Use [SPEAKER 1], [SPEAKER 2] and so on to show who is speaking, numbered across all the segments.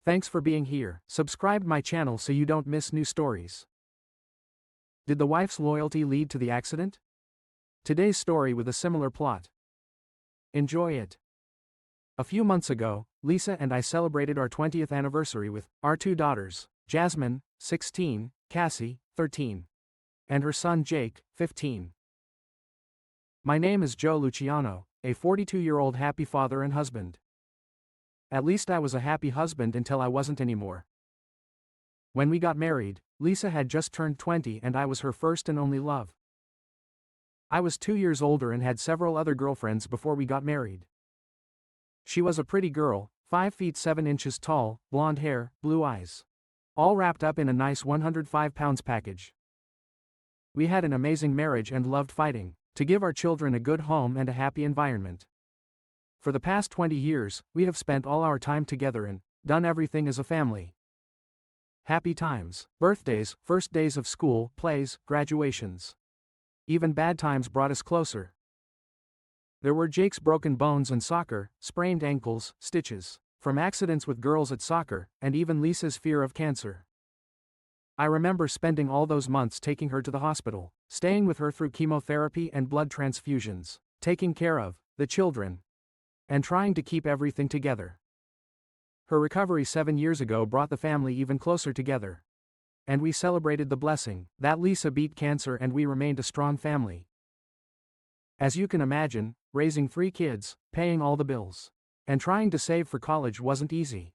[SPEAKER 1] Thanks for being here. Subscribe my channel so you don't miss new stories. Did the wife's loyalty lead to the accident? Today's story with a similar plot. Enjoy it. A few months ago, Lisa and I celebrated our 20th anniversary with our two daughters, Jasmine, 16, Cassie, 13, and her son Jake, 15. My name is Joe Luciano, a 42-year-old happy father and husband. At least I was a happy husband until I wasn't anymore. When we got married, Lisa had just turned 20 and I was her first and only love. I was 2 years older and had several other girlfriends before we got married. She was a pretty girl, 5 feet 7 inches tall, blonde hair, blue eyes. All wrapped up in a nice 105 pounds package. We had an amazing marriage and loved fighting to give our children a good home and a happy environment. For the past 20 years, we have spent all our time together and done everything as a family. Happy times, birthdays, first days of school, plays, graduations. Even bad times brought us closer. There were Jake's broken bones in soccer, sprained ankles, stitches from accidents with girls at soccer, and even Lisa's fear of cancer. I remember spending all those months taking her to the hospital, staying with her through chemotherapy and blood transfusions, taking care of the children, and trying to keep everything together. Her recovery 7 years ago brought the family even closer together. And we celebrated the blessing that Lisa beat cancer and we remained a strong family. As you can imagine, raising 3 kids, paying all the bills, and trying to save for college wasn't easy.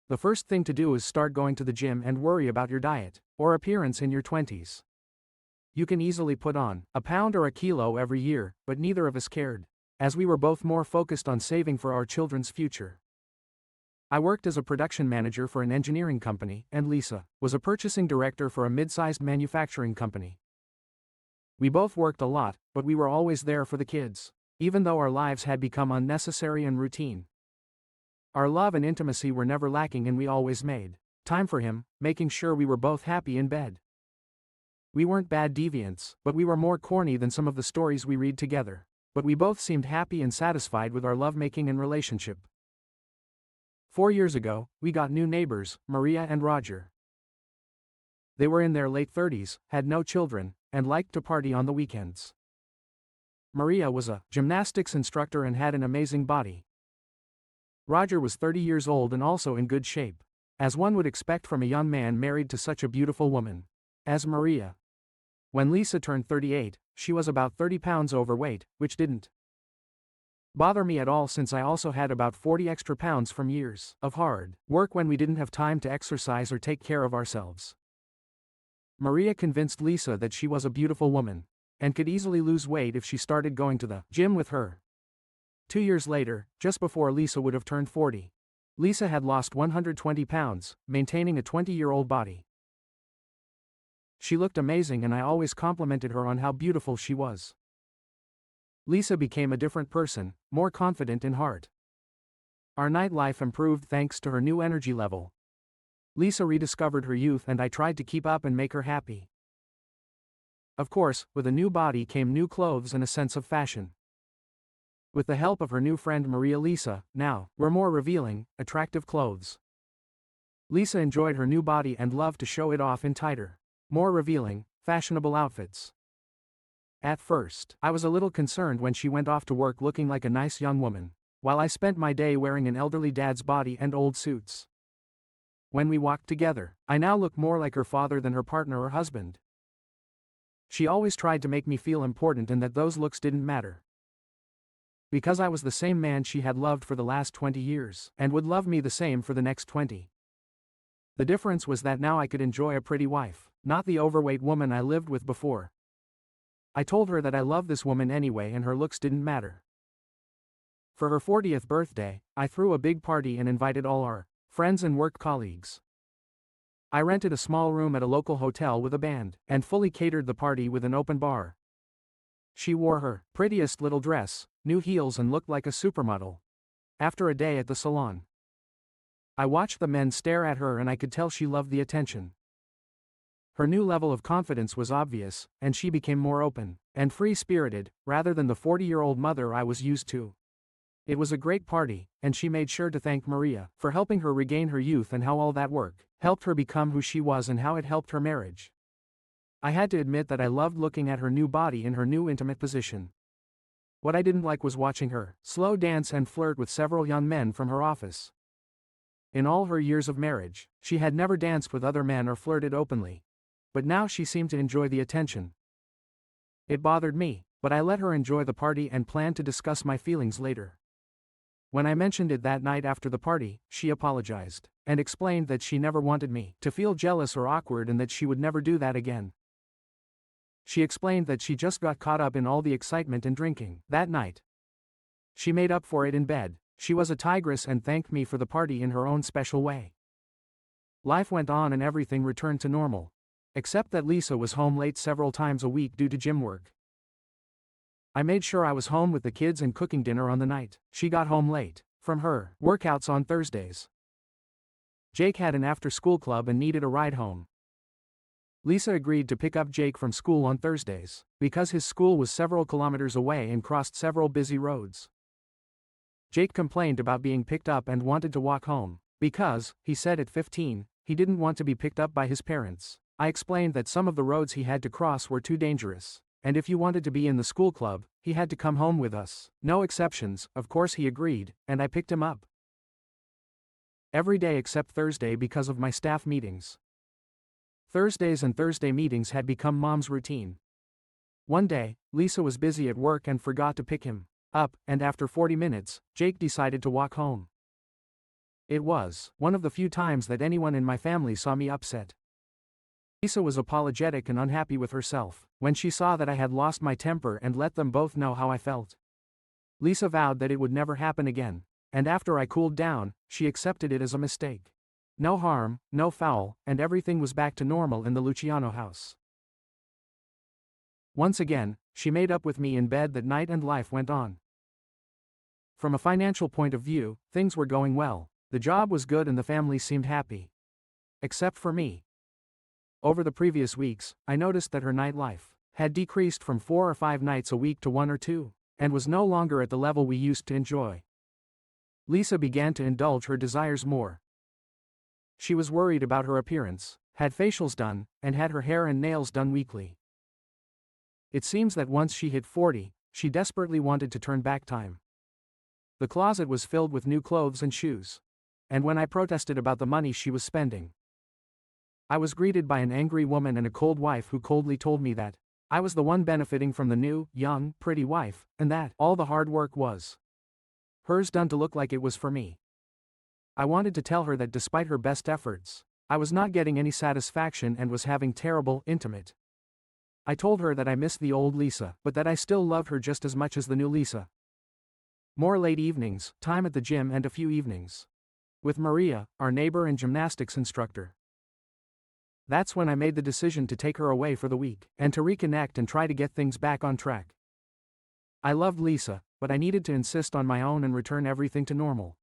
[SPEAKER 1] The first thing to do is start going to the gym and worry about your diet or appearance in your 20s. You can easily put on a pound or a kilo every year, but neither of us cared, as we were both more focused on saving for our children's future. I worked as a production manager for an engineering company, and Lisa was a purchasing director for a mid-sized manufacturing company. We both worked a lot, but we were always there for the kids, even though our lives had become unnecessary and routine. Our love and intimacy were never lacking and we always made time for him, making sure we were both happy in bed. We weren't bad deviants, but we were more corny than some of the stories we read together. But we both seemed happy and satisfied with our lovemaking and relationship. 4 years ago, we got new neighbors, Maria and Roger. They were in their late 30s, had no children, and liked to party on the weekends. Maria was a gymnastics instructor and had an amazing body. Roger was 30 years old and also in good shape, as one would expect from a young man married to such a beautiful woman as Maria. When Lisa turned 38, she was about 30 pounds overweight, which didn't bother me at all since I also had about 40 extra pounds from years of hard work when we didn't have time to exercise or take care of ourselves. Maria convinced Lisa that she was a beautiful woman and could easily lose weight if she started going to the gym with her. 2 years later, just before Lisa would have turned 40, Lisa had lost 120 pounds, maintaining a 20-year-old body. She looked amazing and I always complimented her on how beautiful she was. Lisa became a different person, more confident in heart. Our nightlife improved thanks to her new energy level. Lisa rediscovered her youth and I tried to keep up and make her happy. Of course, with a new body came new clothes and a sense of fashion. With the help of her new friend Maria, Lisa now wore more revealing, attractive clothes. Lisa enjoyed her new body and loved to show it off in tighter, more revealing, fashionable outfits. At first, I was a little concerned when she went off to work looking like a nice young woman, while I spent my day wearing an elderly dad's body and old suits. When we walked together, I now look more like her father than her partner or husband. She always tried to make me feel important and that those looks didn't matter. Because I was the same man she had loved for the last 20 years, and would love me the same for the next 20. The difference was that now I could enjoy a pretty wife, not the overweight woman I lived with before. I told her that I loved this woman anyway and her looks didn't matter. For her 40th birthday, I threw a big party and invited all our friends and work colleagues. I rented a small room at a local hotel with a band, and fully catered the party with an open bar. She wore her prettiest little dress, new heels and looked like a supermodel. After a day at the salon, I watched the men stare at her and I could tell she loved the attention. Her new level of confidence was obvious, and she became more open and free-spirited, rather than the 40-year-old mother I was used to. It was a great party, and she made sure to thank Maria for helping her regain her youth and how all that work helped her become who she was and how it helped her marriage. I had to admit that I loved looking at her new body in her new intimate position. What I didn't like was watching her slow dance and flirt with several young men from her office. In all her years of marriage, she had never danced with other men or flirted openly. But now she seemed to enjoy the attention. It bothered me, but I let her enjoy the party and planned to discuss my feelings later. When I mentioned it that night after the party, she apologized and explained that she never wanted me to feel jealous or awkward and that she would never do that again. She explained that she just got caught up in all the excitement and drinking that night. She made up for it in bed. She was a tigress and thanked me for the party in her own special way. Life went on and everything returned to normal. Except that Lisa was home late several times a week due to gym work. I made sure I was home with the kids and cooking dinner on the night she got home late from her workouts on Thursdays. Jake had an after-school club and needed a ride home. Lisa agreed to pick up Jake from school on Thursdays because his school was several kilometers away and crossed several busy roads. Jake complained about being picked up and wanted to walk home because, he said at 15, he didn't want to be picked up by his parents. I explained that some of the roads he had to cross were too dangerous. And if you wanted to be in the school club, he had to come home with us. No exceptions. Of course he agreed, and I picked him up. Every day except Thursday because of my staff meetings. Thursdays and Thursday meetings had become Mom's routine. One day, Lisa was busy at work and forgot to pick him up, and after 40 minutes, Jake decided to walk home. It was one of the few times that anyone in my family saw me upset. Lisa was apologetic and unhappy with herself when she saw that I had lost my temper and let them both know how I felt. Lisa vowed that it would never happen again, and after I cooled down, she accepted it as a mistake. No harm, no foul, and everything was back to normal in the Luciano house. Once again, she made up with me in bed that night and life went on. From a financial point of view, things were going well. The job was good and the family seemed happy. Except for me. Over the previous weeks, I noticed that her nightlife had decreased from 4 or 5 nights a week to 1 or 2, and was no longer at the level we used to enjoy. Lisa began to indulge her desires more. She was worried about her appearance, had facials done, and had her hair and nails done weekly. It seems that once she hit 40, she desperately wanted to turn back time. The closet was filled with new clothes and shoes. And when I protested about the money she was spending, I was greeted by an angry woman and a cold wife who coldly told me that I was the one benefiting from the new, young, pretty wife, and that all the hard work was hers done to look like it was for me. I wanted to tell her that despite her best efforts, I was not getting any satisfaction and was having terrible, intimate. I told her that I missed the old Lisa, but that I still loved her just as much as the new Lisa. More late evenings, time at the gym and a few evenings with Maria, our neighbor and gymnastics instructor. That's when I made the decision to take her away for the week, and to reconnect and try to get things back on track. I loved Lisa, but I needed to insist on my own and return everything to normal.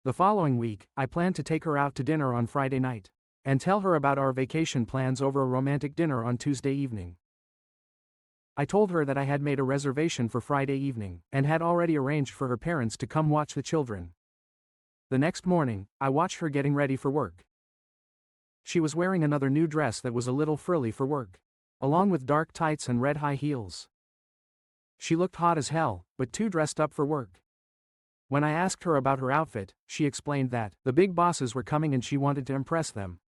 [SPEAKER 1] The following week, I planned to take her out to dinner on Friday night, and tell her about our vacation plans over a romantic dinner on Tuesday evening. I told her that I had made a reservation for Friday evening, and had already arranged for her parents to come watch the children. The next morning, I watched her getting ready for work. She was wearing another new dress that was a little frilly for work, along with dark tights and red high heels. She looked hot as hell, but too dressed up for work. When I asked her about her outfit, she explained that the big bosses were coming and she wanted to impress them.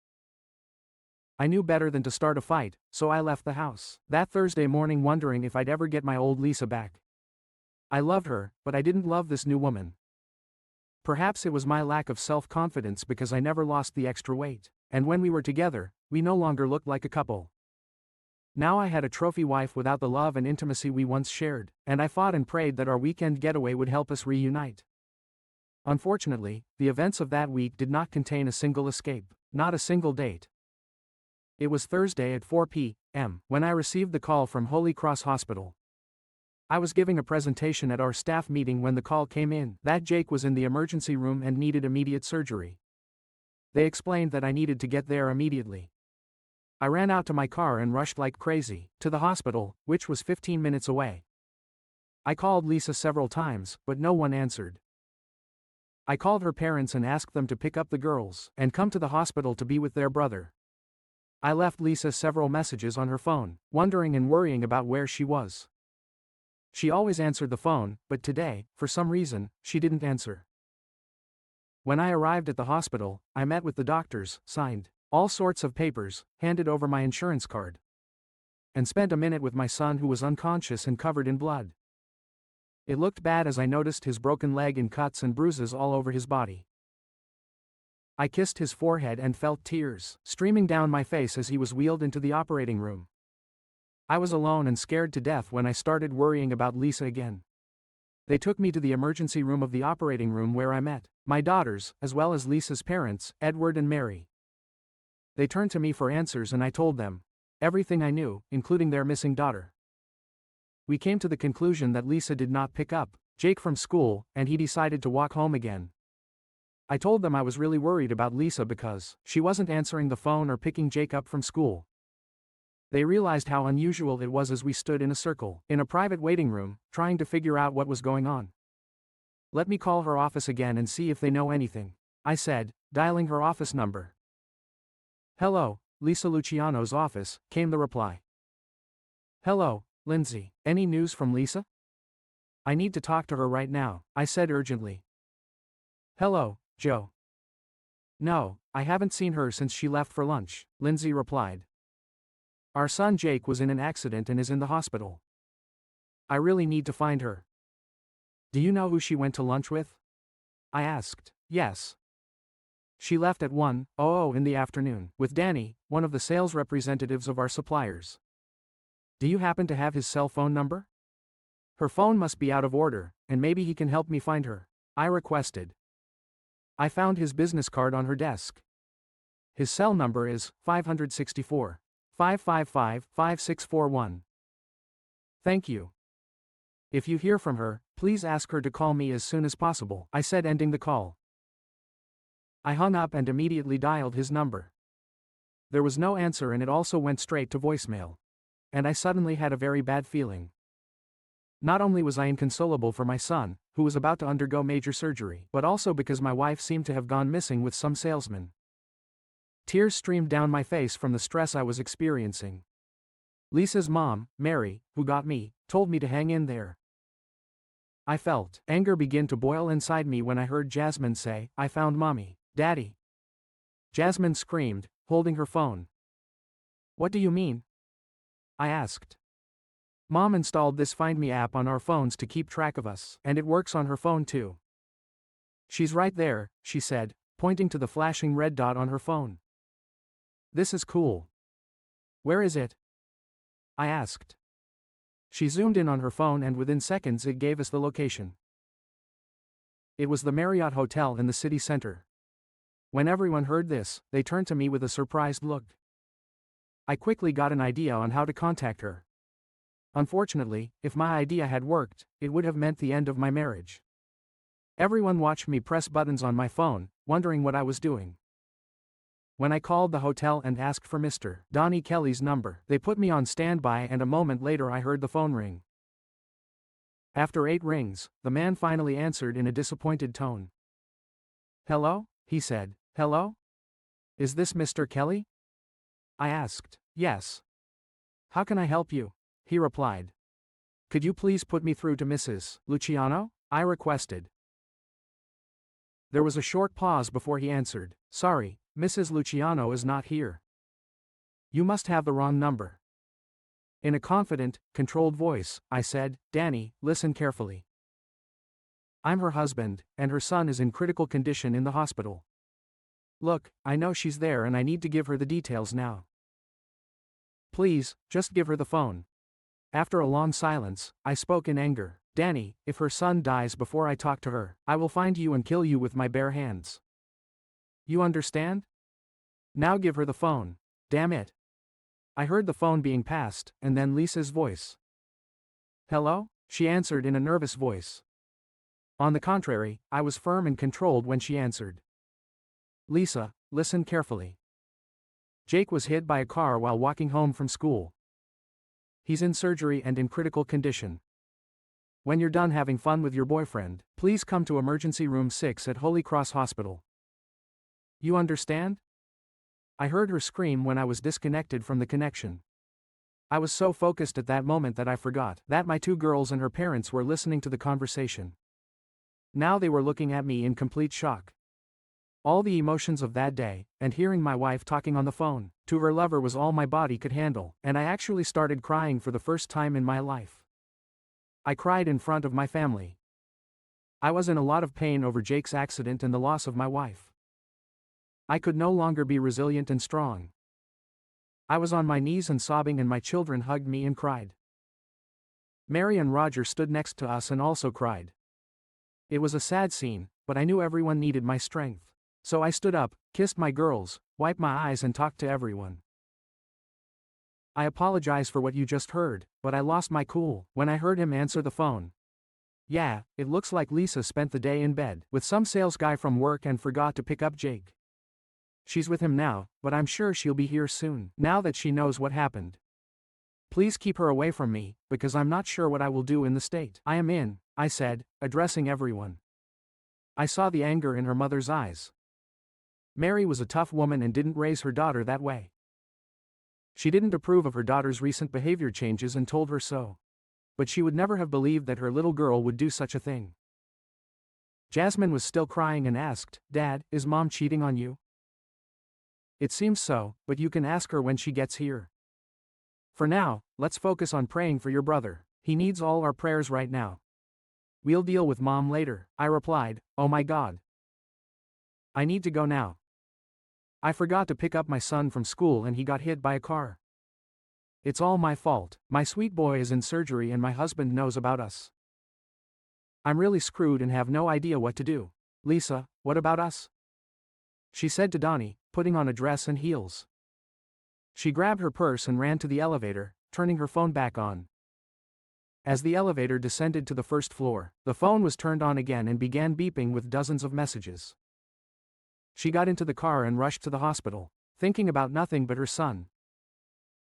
[SPEAKER 1] I knew better than to start a fight, so I left the house that Thursday morning wondering if I'd ever get my old Lisa back. I loved her, but I didn't love this new woman. Perhaps it was my lack of self-confidence because I never lost the extra weight, and when we were together, we no longer looked like a couple. Now I had a trophy wife without the love and intimacy we once shared, and I fought and prayed that our weekend getaway would help us reunite. Unfortunately, the events of that week did not contain a single escape, not a single date. It was Thursday at 4 p.m. when I received the call from Holy Cross Hospital. I was giving a presentation at our staff meeting when the call came in that Jake was in the emergency room and needed immediate surgery. They explained that I needed to get there immediately. I ran out to my car and rushed like crazy to the hospital, which was 15 minutes away. I called Lisa several times, but no one answered. I called her parents and asked them to pick up the girls and come to the hospital to be with their brother. I left Lisa several messages on her phone, wondering and worrying about where she was. She always answered the phone, but today, for some reason, she didn't answer. When I arrived at the hospital, I met with the doctors, signed all sorts of papers, handed over my insurance card, and spent a minute with my son who was unconscious and covered in blood. It looked bad as I noticed his broken leg and cuts and bruises all over his body. I kissed his forehead and felt tears streaming down my face as he was wheeled into the operating room. I was alone and scared to death when I started worrying about Lisa again. They took me to the emergency room of the operating room where I met my daughters, as well as Lisa's parents, Edward and Mary. They turned to me for answers and I told them everything I knew, including their missing daughter. We came to the conclusion that Lisa did not pick up Jake from school, and he decided to walk home again. I told them I was really worried about Lisa because she wasn't answering the phone or picking Jake up from school. They realized how unusual it was as we stood in a circle in a private waiting room, trying to figure out what was going on. "Let me call her office again and see if they know anything," I said, dialing her office number. "Hello, Lisa Luciano's office," came the reply. "Hello, Lindsay. Any news from Lisa? I need to talk to her right now," I said urgently. "Hello, Joe. No, I haven't seen her since she left for lunch," Lindsay replied. "Our son Jake was in an accident and is in the hospital. I really need to find her." "Do you know who she went to lunch with?" I asked. "Yes. She left at 1:00 in the afternoon, with Danny, one of the sales representatives of our suppliers. Do you happen to have his cell phone number? Her phone must be out of order, and maybe he can help me find her," I requested. I found his business card on her desk. His cell number is 564-555-5641. "Thank you. If you hear from her, please ask her to call me as soon as possible," I said, ending the call. I hung up and immediately dialed his number. There was no answer and it also went straight to voicemail. And I suddenly had a very bad feeling. Not only was I inconsolable for my son, who was about to undergo major surgery, but also because my wife seemed to have gone missing with some salesman. Tears streamed down my face from the stress I was experiencing. Lisa's mom, Mary, who got me, told me to hang in there. I felt anger begin to boil inside me when I heard Jasmine say, "I found Mommy, Daddy." Jasmine screamed, holding her phone. "What do you mean?" I asked. "Mom installed this Find Me app on our phones to keep track of us, and it works on her phone too. She's right there," she said, pointing to the flashing red dot on her phone. "This is cool. Where is it?" I asked. She zoomed in on her phone and within seconds it gave us the location. It was the Marriott Hotel in the city center. When everyone heard this, they turned to me with a surprised look. I quickly got an idea on how to contact her. Unfortunately, if my idea had worked, it would have meant the end of my marriage. Everyone watched me press buttons on my phone, wondering what I was doing. When I called the hotel and asked for Mr. Donnie Kelly's number, they put me on standby and a moment later I heard the phone ring. After 8 rings, the man finally answered in a disappointed tone. "Hello?" he said. "Hello? Is this Mr. Kelly?" I asked. "Yes. How can I help you?" he replied. "Could you please put me through to Mrs. Luciano?" I requested. There was a short pause before he answered. "Sorry, Mrs. Luciano is not here. You must have the wrong number." In a confident, controlled voice, I said, "Danny, listen carefully. I'm her husband, and her son is in critical condition in the hospital. Look, I know she's there and I need to give her the details now. Please, just give her the phone." After a long silence, I spoke in anger. "Danny, if her son dies before I talk to her, I will find you and kill you with my bare hands. You understand? Now give her the phone. Damn it." I heard the phone being passed, and then Lisa's voice. "Hello?" she answered in a nervous voice. On the contrary, I was firm and controlled when she answered. "Lisa, listen carefully. Jake was hit by a car while walking home from school. He's in surgery and in critical condition. When you're done having fun with your boyfriend, please come to emergency room 6 at Holy Cross Hospital. You understand? I heard her scream when I was disconnected from the connection. I was so focused at that moment that I forgot that my two girls and her parents were listening to the conversation. Now they were looking at me in complete shock. All the emotions of that day, and hearing my wife talking on the phone to her lover was all my body could handle, and I actually started crying for the first time in my life. I cried in front of my family. I was in a lot of pain over Jake's accident and the loss of my wife. I could no longer be resilient and strong. I was on my knees and sobbing, and my children hugged me and cried. Mary and Roger stood next to us and also cried. It was a sad scene, but I knew everyone needed my strength. So I stood up, kissed my girls, wiped my eyes and talked to everyone. I apologize for what you just heard, but I lost my cool when I heard him answer the phone. Yeah, it looks like Lisa spent the day in bed with some sales guy from work and forgot to pick up Jake. She's with him now, but I'm sure she'll be here soon, now that she knows what happened. Please keep her away from me, because I'm not sure what I will do in the state I am in, I said, addressing everyone. I saw the anger in her mother's eyes. Mary was a tough woman and didn't raise her daughter that way. She didn't approve of her daughter's recent behavior changes and told her so. But she would never have believed that her little girl would do such a thing. Jasmine was still crying and asked, "Dad, is Mom cheating on you?" It seems so, but you can ask her when she gets here. For now, let's focus on praying for your brother. He needs all our prayers right now. We'll deal with Mom later, I replied. Oh my God. I need to go now. I forgot to pick up my son from school and he got hit by a car. It's all my fault. My sweet boy is in surgery and my husband knows about us. I'm really screwed and have no idea what to do. Lisa, what about us? She said to Donnie, putting on a dress and heels. She grabbed her purse and ran to the elevator, turning her phone back on. As the elevator descended to the first floor, the phone was turned on again and began beeping with dozens of messages. She got into the car and rushed to the hospital, thinking about nothing but her son.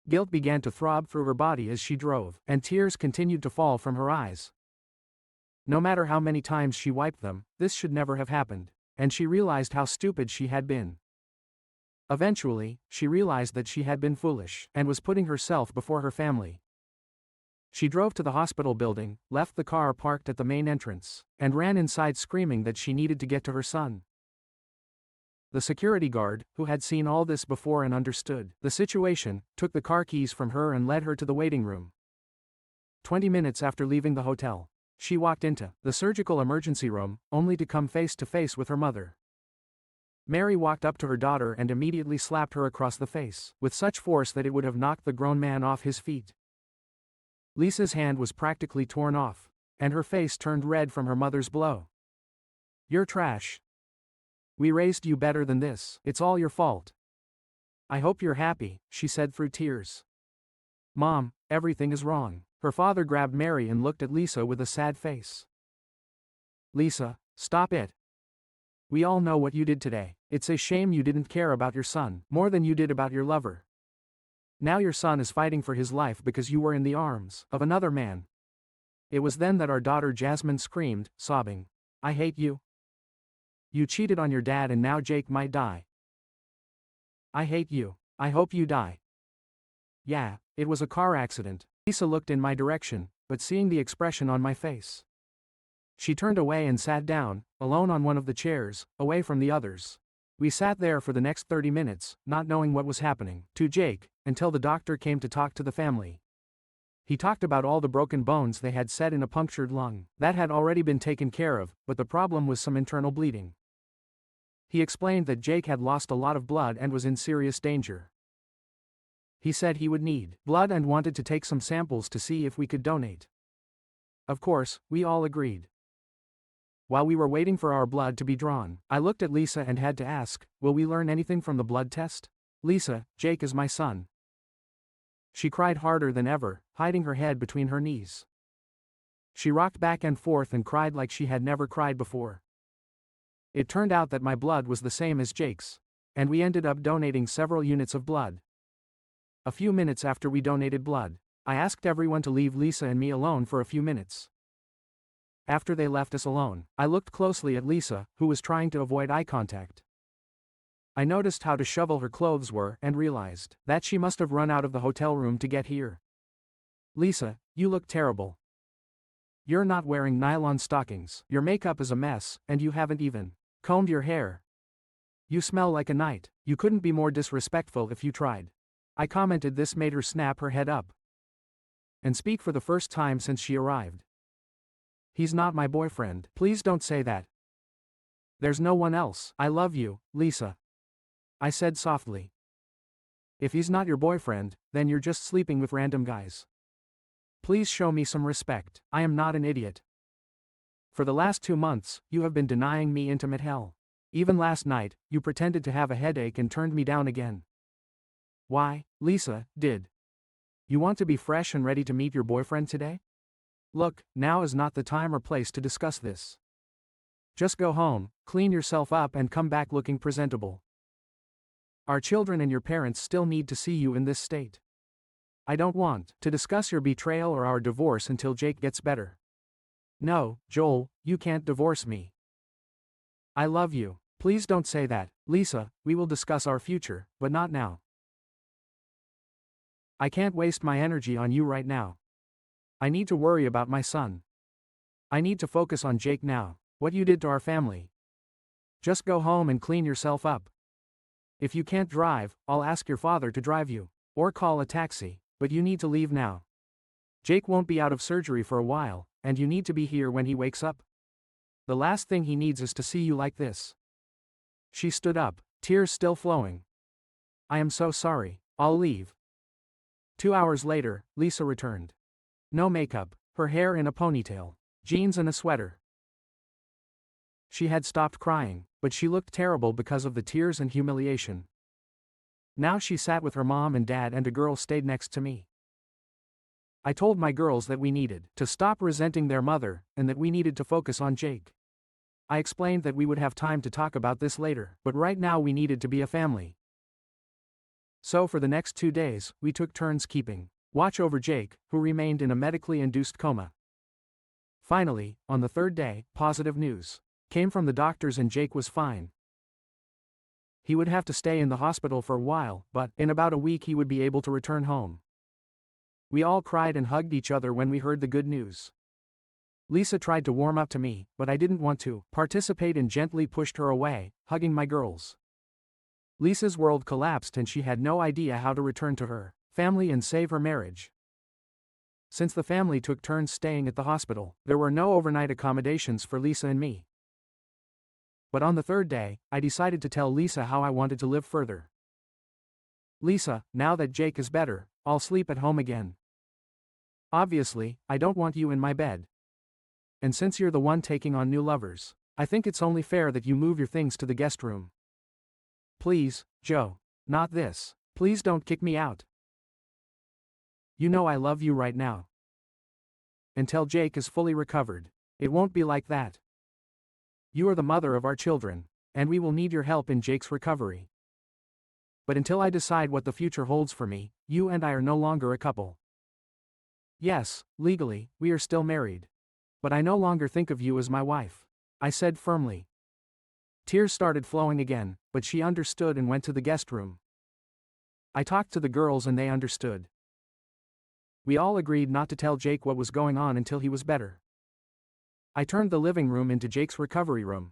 [SPEAKER 1] Guilt began to throb through her body as she drove, and tears continued to fall from her eyes. No matter how many times she wiped them, this should never have happened, and she realized how stupid she had been. Eventually, she realized that she had been foolish, and was putting herself before her family. She drove to the hospital building, left the car parked at the main entrance, and ran inside screaming that she needed to get to her son. The security guard, who had seen all this before and understood the situation, took the car keys from her and led her to the waiting room. 20 minutes after leaving the hotel, she walked into the surgical emergency room, only to come face to face with her mother. Mary walked up to her daughter and immediately slapped her across the face, with such force that it would have knocked the grown man off his feet. Lisa's hand was practically torn off, and her face turned red from her mother's blow. You're trash. We raised you better than this. It's all your fault. I hope you're happy, she said through tears. Mom, everything is wrong. Her father grabbed Mary and looked at Lisa with a sad face. Lisa, stop it. We all know what you did today. It's a shame you didn't care about your son more than you did about your lover. Now your son is fighting for his life because you were in the arms of another man. It was then that our daughter Jasmine screamed, sobbing, I hate you. You cheated on your dad and now Jake might die. I hate you. I hope you die. Yeah, it was a car accident. Lisa looked in my direction, but seeing the expression on my face, she turned away and sat down, alone on one of the chairs, away from the others. We sat there for the next 30 minutes, not knowing what was happening to Jake, until the doctor came to talk to the family. He talked about all the broken bones they had set in a punctured lung. That had already been taken care of, but the problem was some internal bleeding. He explained that Jake had lost a lot of blood and was in serious danger. He said he would need blood and wanted to take some samples to see if we could donate. Of course, we all agreed. While we were waiting for our blood to be drawn, I looked at Lisa and had to ask, will we learn anything from the blood test? Lisa, Jake is my son. She cried harder than ever, hiding her head between her knees. She rocked back and forth and cried like she had never cried before. It turned out that my blood was the same as Jake's, and we ended up donating several units of blood. A few minutes after we donated blood, I asked everyone to leave Lisa and me alone for a few minutes. After they left us alone, I looked closely at Lisa, who was trying to avoid eye contact. I noticed how disheveled her clothes were and realized that she must have run out of the hotel room to get here. Lisa, you look terrible. You're not wearing nylon stockings, your makeup is a mess, and you haven't even combed your hair. You smell like a knight. You couldn't be more disrespectful if you tried. I commented. This made her snap her head up and speak for the first time since she arrived. He's not my boyfriend. Please don't say that. There's no one else. I love you, Lisa. I said softly. If he's not your boyfriend, then you're just sleeping with random guys. Please show me some respect. I am not an idiot. For the last 2 months, you have been denying me intimate hell. Even last night, you pretended to have a headache and turned me down again. Why, Lisa, did you want to be fresh and ready to meet your boyfriend today? Look, now is not the time or place to discuss this. Just go home, clean yourself up and come back looking presentable. Our children and your parents still need to see you in this state. I don't want to discuss your betrayal or our divorce until Jake gets better. No, Joel, you can't divorce me. I love you. Please don't say that, Lisa. We will discuss our future, but not now. I can't waste my energy on you right now. I need to worry about my son. I need to focus on Jake now. What you did to our family. Just go home and clean yourself up. If you can't drive, I'll ask your father to drive you, or call a taxi, but you need to leave now. Jake won't be out of surgery for a while, and you need to be here when he wakes up. The last thing he needs is to see you like this. She stood up, tears still flowing. I am so sorry. I'll leave. 2 hours later, Lisa returned. No makeup, her hair in a ponytail, jeans and a sweater. She had stopped crying, but she looked terrible because of the tears and humiliation. Now she sat with her mom and dad and a girl stayed next to me. I told my girls that we needed to stop resenting their mother and that we needed to focus on Jake. I explained that we would have time to talk about this later, but right now we needed to be a family. So for the next 2 days, we took turns keeping watch over Jake, who remained in a medically induced coma. Finally, on the 3rd day, positive news came from the doctors and Jake was fine. He would have to stay in the hospital for a while, but in about a week he would be able to return home. We all cried and hugged each other when we heard the good news. Lisa tried to warm up to me, but I didn't want to participate and gently pushed her away, hugging my girls. Lisa's world collapsed and she had no idea how to return to her family and save her marriage. Since the family took turns staying at the hospital, there were no overnight accommodations for Lisa and me. But on the 3rd day, I decided to tell Lisa how I wanted to live further. Lisa, now that Jake is better, I'll sleep at home again. Obviously, I don't want you in my bed. And since you're the one taking on new lovers, I think it's only fair that you move your things to the guest room. Please, Joe. Not this. Please don't kick me out. You know I love you right now. Until Jake is fully recovered, it won't be like that. You are the mother of our children, and we will need your help in Jake's recovery. But until I decide what the future holds for me, you and I are no longer a couple. Yes, legally, we are still married. But I no longer think of you as my wife, I said firmly. Tears started flowing again, but she understood and went to the guest room. I talked to the girls and they understood. We all agreed not to tell Jake what was going on until he was better. I turned the living room into Jake's recovery room.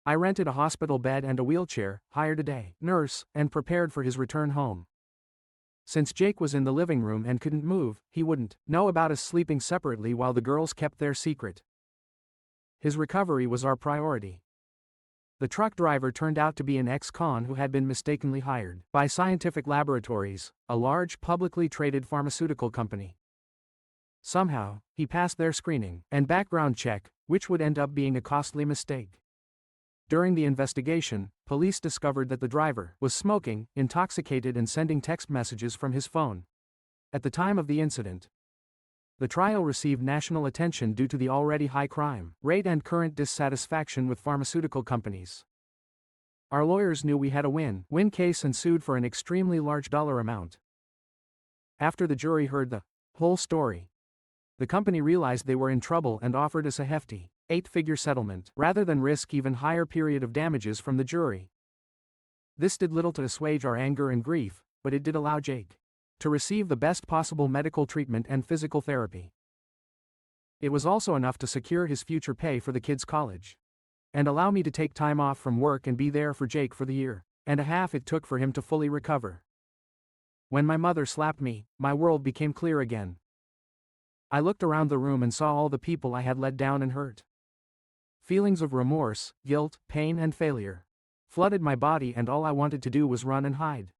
[SPEAKER 1] I rented a hospital bed and a wheelchair, hired a day nurse, and prepared for his return home. Since Jake was in the living room and couldn't move, he wouldn't know about us sleeping separately while the girls kept their secret. His recovery was our priority. The truck driver turned out to be an ex-con who had been mistakenly hired by Scientific Laboratories, a large publicly traded pharmaceutical company. Somehow, he passed their screening and background check, which would end up being a costly mistake. During the investigation, police discovered that the driver was smoking, intoxicated and sending text messages from his phone. At the time of the incident, the trial received national attention due to the already high crime rate and current dissatisfaction with pharmaceutical companies. Our lawyers knew we had a win-win case and sued for an extremely large dollar amount. After the jury heard the whole story, The company realized they were in trouble and offered us a hefty, 8-figure settlement, rather than risk even higher period of damages from the jury. This did little to assuage our anger and grief, but it did allow Jake to receive the best possible medical treatment and physical therapy. It was also enough to secure his future pay for the kids' college, and allow me to take time off from work and be there for Jake for the year and a half it took for him to fully recover. When my mother slapped me, my world became clear again. I looked around the room and saw all the people I had let down and hurt. Feelings of remorse, guilt, pain and failure flooded my body, and all I wanted to do was run and hide.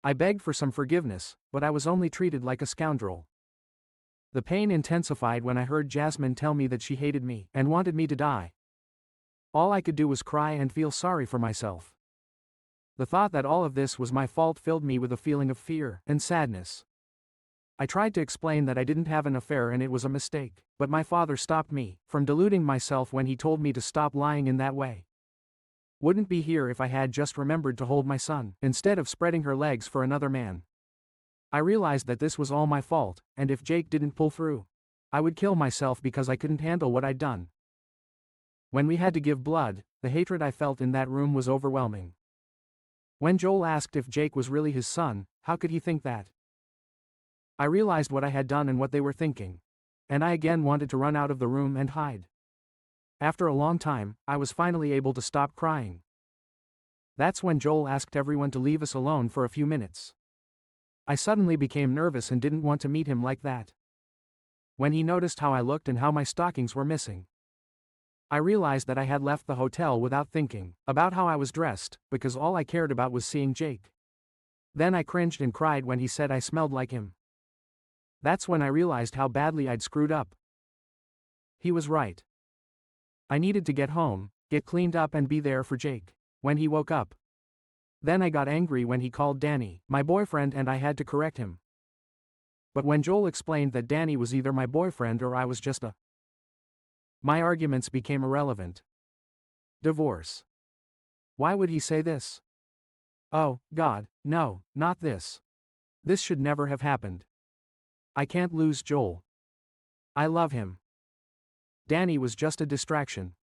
[SPEAKER 1] I begged for some forgiveness, but I was only treated like a scoundrel. The pain intensified when I heard Jasmine tell me that she hated me and wanted me to die. All I could do was cry and feel sorry for myself. The thought that all of this was my fault filled me with a feeling of fear and sadness. I tried to explain that I didn't have an affair and it was a mistake, but my father stopped me from deluding myself when he told me to stop lying in that way. Wouldn't be here if I had just remembered to hold my son, instead of spreading her legs for another man. I realized that this was all my fault, and if Jake didn't pull through, I would kill myself because I couldn't handle what I'd done. When we had to give blood, the hatred I felt in that room was overwhelming. When Joel asked if Jake was really his son, how could he think that? I realized what I had done and what they were thinking. And I again wanted to run out of the room and hide. After a long time, I was finally able to stop crying. That's when Joel asked everyone to leave us alone for a few minutes. I suddenly became nervous and didn't want to meet him like that. When he noticed how I looked and how my stockings were missing, I realized that I had left the hotel without thinking about how I was dressed, because all I cared about was seeing Jake. Then I cringed and cried when he said I smelled like him. That's when I realized how badly I'd screwed up. He was right. I needed to get home, get cleaned up and be there for Jake when he woke up. Then I got angry when he called Danny my boyfriend, and I had to correct him. But when Joel explained that Danny was either my boyfriend or I was just my arguments became irrelevant. Divorce. Why would he say this? Oh, God, no, not this. This should never have happened. I can't lose Joel. I love him. Danny was just a distraction.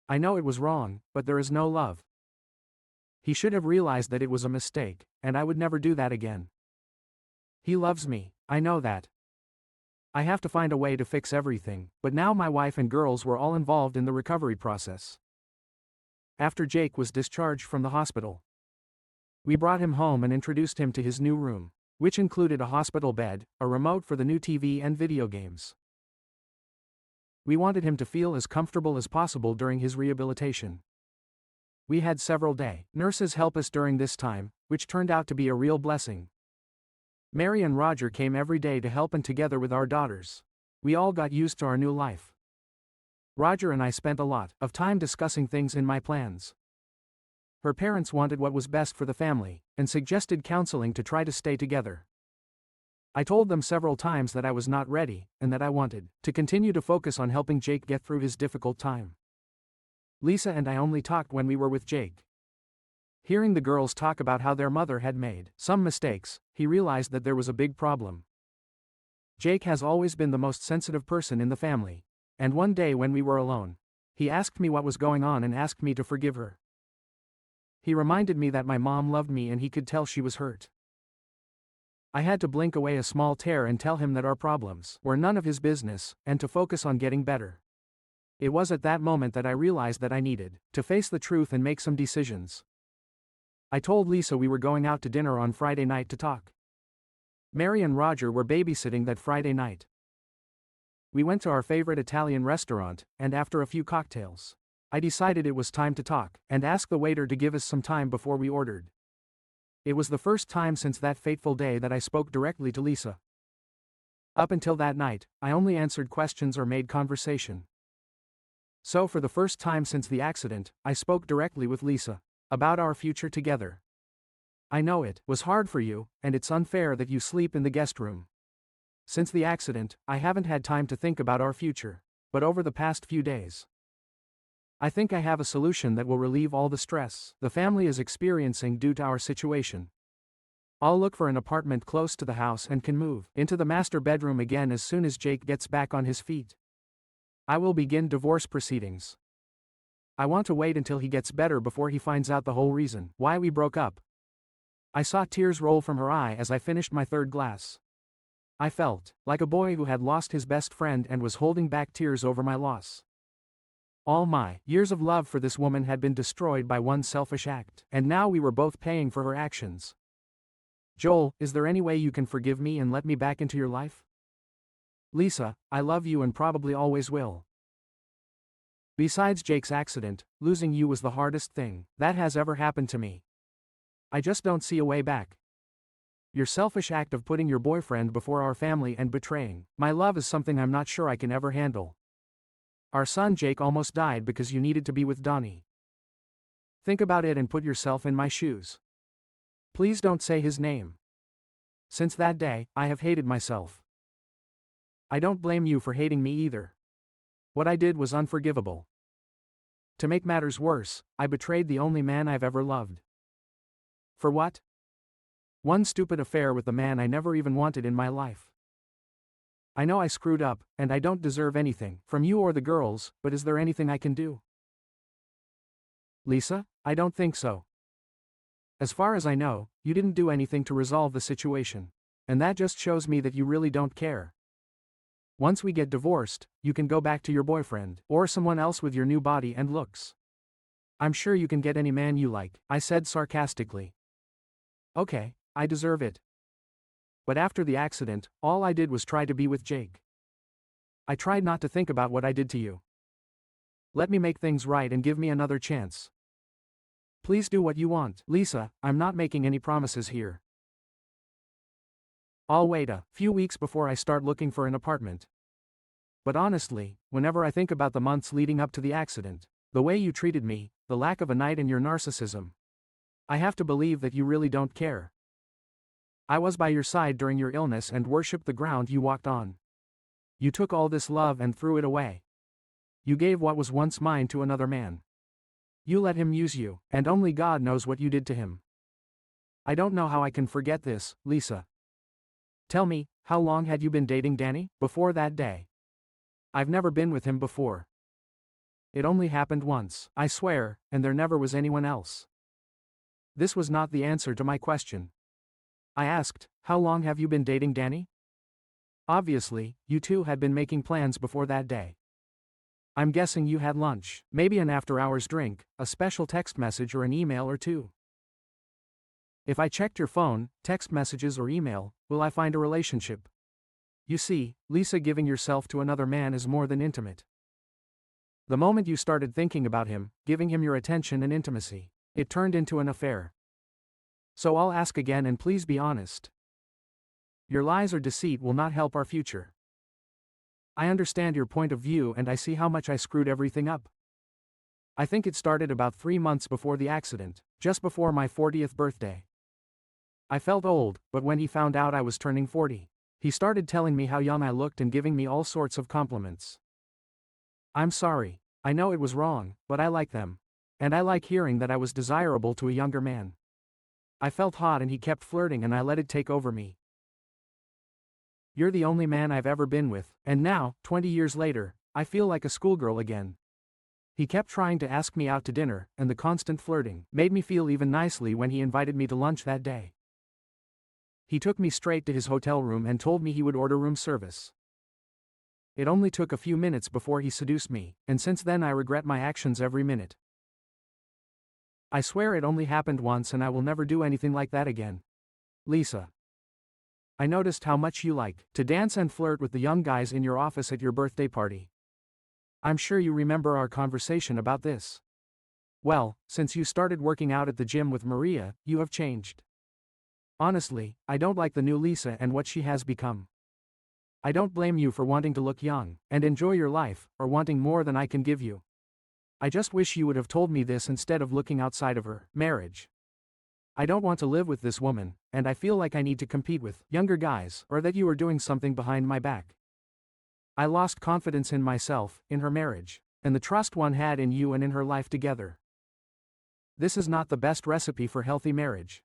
[SPEAKER 1] I know it was wrong, but there is no love. He should have realized that it was a mistake, and I would never do that again. He loves me, I know that. I have to find a way to fix everything, but now my wife and girls were all involved in the recovery process. After Jake was discharged from the hospital, we brought him home and introduced him to his new room, which included a hospital bed, a remote for the new TV and video games. We wanted him to feel as comfortable as possible during his rehabilitation. We had several day nurses help us during this time, which turned out to be a real blessing. Mary and Roger came every day to help, and together with our daughters, we all got used to our new life. Roger and I spent a lot of time discussing things in my plans. Her parents wanted what was best for the family, and suggested counseling to try to stay together. I told them several times that I was not ready, and that I wanted to continue to focus on helping Jake get through his difficult time. Lisa and I only talked when we were with Jake. Hearing the girls talk about how their mother had made some mistakes, he realized that there was a big problem. Jake has always been the most sensitive person in the family, and one day when we were alone, he asked me what was going on and asked me to forgive her. He reminded me that my mom loved me and he could tell she was hurt. I had to blink away a small tear and tell him that our problems were none of his business, and to focus on getting better. It was at that moment that I realized that I needed to face the truth and make some decisions. I told Lisa we were going out to dinner on Friday night to talk. Mary and Roger were babysitting that Friday night. We went to our favorite Italian restaurant, and after a few cocktails, I decided it was time to talk, and asked the waiter to give us some time before we ordered. It was the first time since that fateful day that I spoke directly to Lisa. Up until that night, I only answered questions or made conversation. So for the first time since the accident, I spoke directly with Lisa about our future together. I know it was hard for you, and it's unfair that you sleep in the guest room. Since the accident, I haven't had time to think about our future, but over the past few days, I think I have a solution that will relieve all the stress the family is experiencing due to our situation. I'll look for an apartment close to the house and can move into the master bedroom again as soon as Jake gets back on his feet. I will begin divorce proceedings. I want to wait until he gets better before he finds out the whole reason why we broke up. I saw tears roll from her eye as I finished my third glass. I felt like a boy who had lost his best friend and was holding back tears over my loss. All my years of love for this woman had been destroyed by one selfish act, and now we were both paying for her actions. Joel, is there any way you can forgive me and let me back into your life? Lisa, I love you and probably always will. Besides Jake's accident, losing you was the hardest thing that has ever happened to me. I just don't see a way back. Your selfish act of putting your boyfriend before our family and betraying my love is something I'm not sure I can ever handle. Our son Jake almost died because you needed to be with Donnie. Think about it and put yourself in my shoes. Please don't say his name. Since that day, I have hated myself. I don't blame you for hating me either. What I did was unforgivable. To make matters worse, I betrayed the only man I've ever loved. For what? One stupid affair with the man I never even wanted in my life. I know I screwed up, and I don't deserve anything from you or the girls, but is there anything I can do? Lisa, I don't think so. As far as I know, you didn't do anything to resolve the situation. And that just shows me that you really don't care. Once we get divorced, you can go back to your boyfriend, or someone else with your new body and looks. I'm sure you can get any man you like, I said sarcastically. Okay, I deserve it. But after the accident, all I did was try to be with Jake. I tried not to think about what I did to you. Let me make things right and give me another chance. Please do what you want, Lisa, I'm not making any promises here. I'll wait a few weeks before I start looking for an apartment. But honestly, whenever I think about the months leading up to the accident, the way you treated me, the lack of a night and your narcissism, I have to believe that you really don't care. I was by your side during your illness and worshipped the ground you walked on. You took all this love and threw it away. You gave what was once mine to another man. You let him use you, and only God knows what you did to him. I don't know how I can forget this, Lisa. Tell me, how long had you been dating Danny, before that day? I've never been with him before. It only happened once, I swear, and there never was anyone else. This was not the answer to my question. I asked, how long have you been dating Danny? Obviously, you two had been making plans before that day. I'm guessing you had lunch, maybe an after-hours drink, a special text message or an email or two. If I checked your phone, text messages or email, will I find a relationship? You see, Lisa, giving yourself to another man is more than intimate. The moment you started thinking about him, giving him your attention and intimacy, it turned into an affair. So I'll ask again and please be honest. Your lies or deceit will not help our future. I understand your point of view and I see how much I screwed everything up. I think it started about 3 months before the accident, just before my 40th birthday. I felt old, but when he found out I was turning 40, he started telling me how young I looked and giving me all sorts of compliments. I'm sorry, I know it was wrong, but I like them. And I like hearing that I was desirable to a younger man. I felt hot and he kept flirting and I let it take over me. You're the only man I've ever been with, and now, 20 years later, I feel like a schoolgirl again. He kept trying to ask me out to dinner, and the constant flirting made me feel even nicely when he invited me to lunch that day. He took me straight to his hotel room and told me he would order room service. It only took a few minutes before he seduced me, and since then I regret my actions every minute. I swear it only happened once and I will never do anything like that again. Lisa. I noticed how much you like to dance and flirt with the young guys in your office at your birthday party. I'm sure you remember our conversation about this. Well, since you started working out at the gym with Maria, you have changed. Honestly, I don't like the new Lisa and what she has become. I don't blame you for wanting to look young and enjoy your life, or wanting more than I can give you. I just wish you would have told me this instead of looking outside of her marriage. I don't want to live with this woman, and I feel like I need to compete with younger guys, or that you are doing something behind my back. I lost confidence in myself, in her marriage, and the trust one had in you and in her life together. This is not the best recipe for healthy marriage.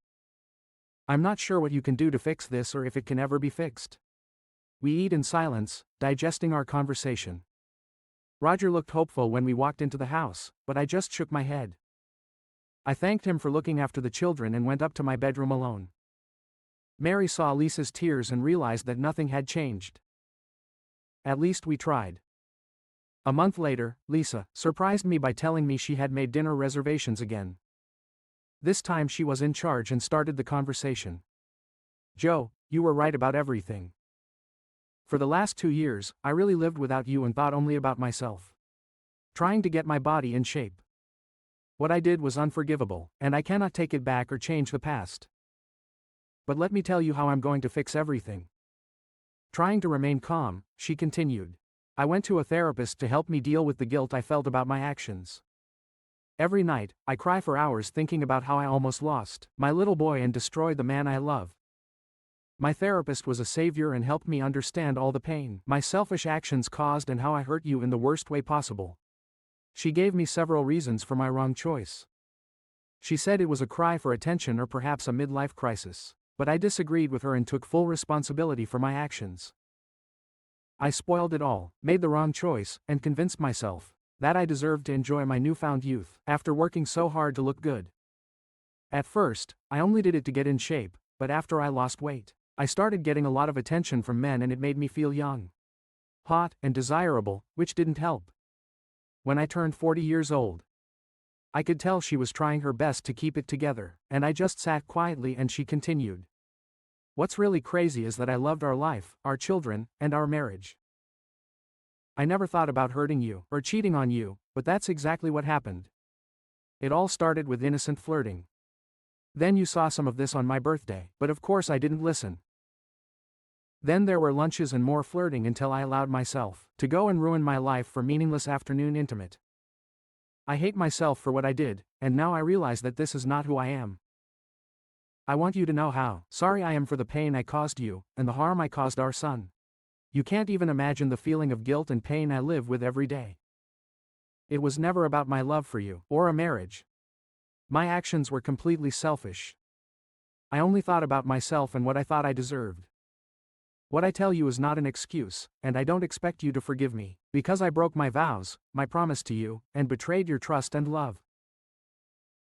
[SPEAKER 1] I'm not sure what you can do to fix this or if it can ever be fixed. We eat in silence, digesting our conversation. Roger looked hopeful when we walked into the house, but I just shook my head. I thanked him for looking after the children and went up to my bedroom alone. Mary saw Lisa's tears and realized that nothing had changed. At least we tried. A month later, Lisa surprised me by telling me she had made dinner reservations again. This time she was in charge and started the conversation. "Joe, you were right about everything. For the last 2 years, I really lived without you and thought only about myself. Trying to get my body in shape. What I did was unforgivable, and I cannot take it back or change the past. But let me tell you how I'm going to fix everything." Trying to remain calm, she continued. "I went to a therapist to help me deal with the guilt I felt about my actions. Every night, I cry for hours thinking about how I almost lost my little boy and destroyed the man I love. My therapist was a savior and helped me understand all the pain my selfish actions caused and how I hurt you in the worst way possible. She gave me several reasons for my wrong choice. She said it was a cry for attention or perhaps a midlife crisis, but I disagreed with her and took full responsibility for my actions. I spoiled it all, made the wrong choice, and convinced myself that I deserved to enjoy my newfound youth after working so hard to look good. At first, I only did it to get in shape, but after I lost weight, I started getting a lot of attention from men and it made me feel young, hot, and desirable, which didn't help. When I turned 40 years old, I could tell she was trying her best to keep it together, and I just sat quietly and she continued. What's really crazy is that I loved our life, our children, and our marriage. I never thought about hurting you or cheating on you, but that's exactly what happened. It all started with innocent flirting. Then you saw some of this on my birthday, but of course I didn't listen. Then there were lunches and more flirting until I allowed myself to go and ruin my life for meaningless afternoon intimate. I hate myself for what I did, and now I realize that this is not who I am. I want you to know how sorry I am for the pain I caused you, and the harm I caused our son. You can't even imagine the feeling of guilt and pain I live with every day. It was never about my love for you, or a marriage. My actions were completely selfish. I only thought about myself and what I thought I deserved. What I tell you is not an excuse, and I don't expect you to forgive me, because I broke my vows, my promise to you, and betrayed your trust and love.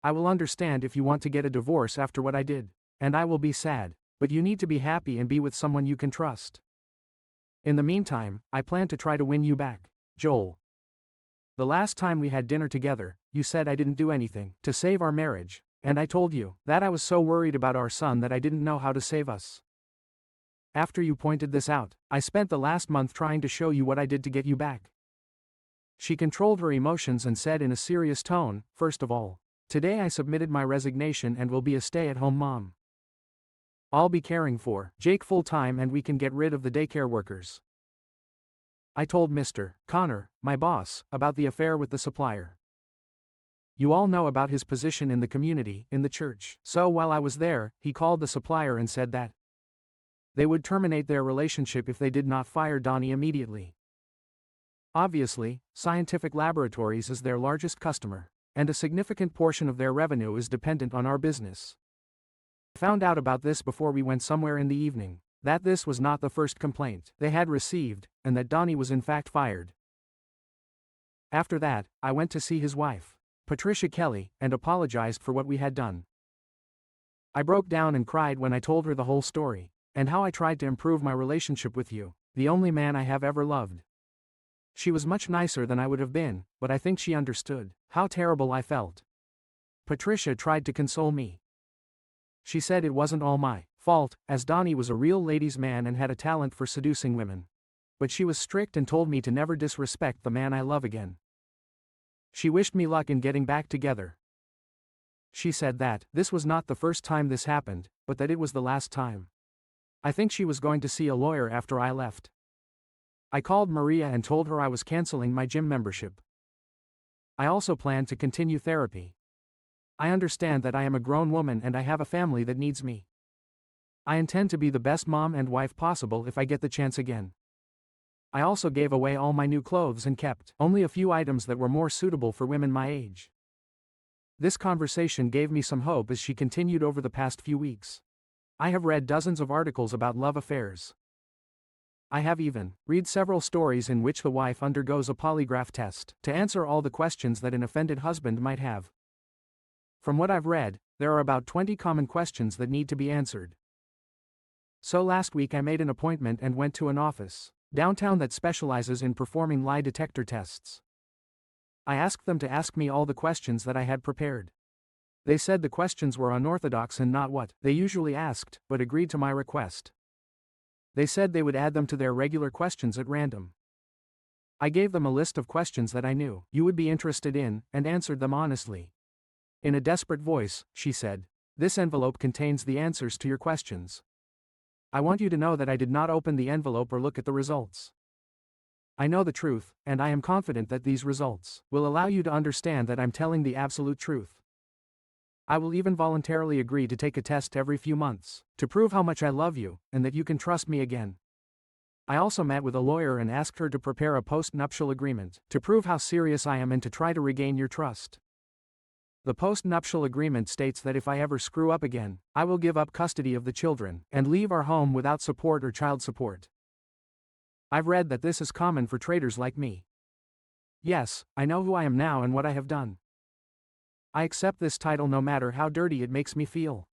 [SPEAKER 1] I will understand if you want to get a divorce after what I did, and I will be sad, but you need to be happy and be with someone you can trust. In the meantime, I plan to try to win you back, Joel. The last time we had dinner together, you said I didn't do anything to save our marriage, and I told you that I was so worried about our son that I didn't know how to save us. After you pointed this out, I spent the last month trying to show you what I did to get you back. She controlled her emotions and said in a serious tone, first of all, today I submitted my resignation and will be a stay-at-home mom. I'll be caring for Jake full-time and we can get rid of the daycare workers. I told Mr. Connor, my boss, about the affair with the supplier. You all know about his position in the community, in the church. So while I was there, he called the supplier and said that they would terminate their relationship if they did not fire Donnie immediately. Obviously, Scientific Laboratories is their largest customer, and a significant portion of their revenue is dependent on our business. I found out about this before we went somewhere in the evening, that this was not the first complaint they had received, and that Donnie was in fact fired. After that, I went to see his wife, Patricia Kelly, and apologized for what we had done. I broke down and cried when I told her the whole story, and how I tried to improve my relationship with you, the only man I have ever loved. She was much nicer than I would have been, but I think she understood how terrible I felt. Patricia tried to console me. She said it wasn't all my fault, as Donnie was a real ladies' man and had a talent for seducing women. But she was strict and told me to never disrespect the man I love again. She wished me luck in getting back together. She said that this was not the first time this happened, but that it was the last time. I think she was going to see a lawyer after I left. I called Maria and told her I was canceling my gym membership. I also plan to continue therapy. I understand that I am a grown woman and I have a family that needs me. I intend to be the best mom and wife possible if I get the chance again. I also gave away all my new clothes and kept only a few items that were more suitable for women my age. This conversation gave me some hope as she continued over the past few weeks. I have read dozens of articles about love affairs. I have even read several stories in which the wife undergoes a polygraph test to answer all the questions that an offended husband might have. From what I've read, there are about 20 common questions that need to be answered. So last week I made an appointment and went to an office downtown that specializes in performing lie detector tests. I asked them to ask me all the questions that I had prepared. They said the questions were unorthodox and not what they usually asked, but agreed to my request. They said they would add them to their regular questions at random. I gave them a list of questions that I knew you would be interested in, and answered them honestly. In a desperate voice, she said, "This envelope contains the answers to your questions. I want you to know that I did not open the envelope or look at the results. I know the truth, and I am confident that these results will allow you to understand that I'm telling the absolute truth. I will even voluntarily agree to take a test every few months to prove how much I love you, and that you can trust me again." I also met with a lawyer and asked her to prepare a post-nuptial agreement to prove how serious I am and to try to regain your trust. The post-nuptial agreement states that if I ever screw up again, I will give up custody of the children and leave our home without support or child support. I've read that this is common for traitors like me. Yes, I know who I am now and what I have done. I accept this title no matter how dirty it makes me feel.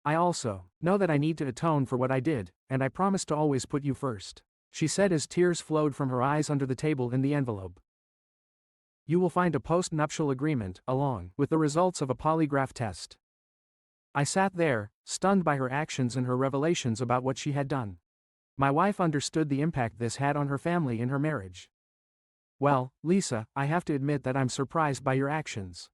[SPEAKER 1] I also know that I need to atone for what I did, and I promise to always put you first, she said as tears flowed from her eyes under the table in the envelope. You will find a post-nuptial agreement, along with the results of a polygraph test. I sat there, stunned by her actions and her revelations about what she had done. My wife understood the impact this had on her family and her marriage. Well, Lisa, I have to admit that I'm surprised by your actions.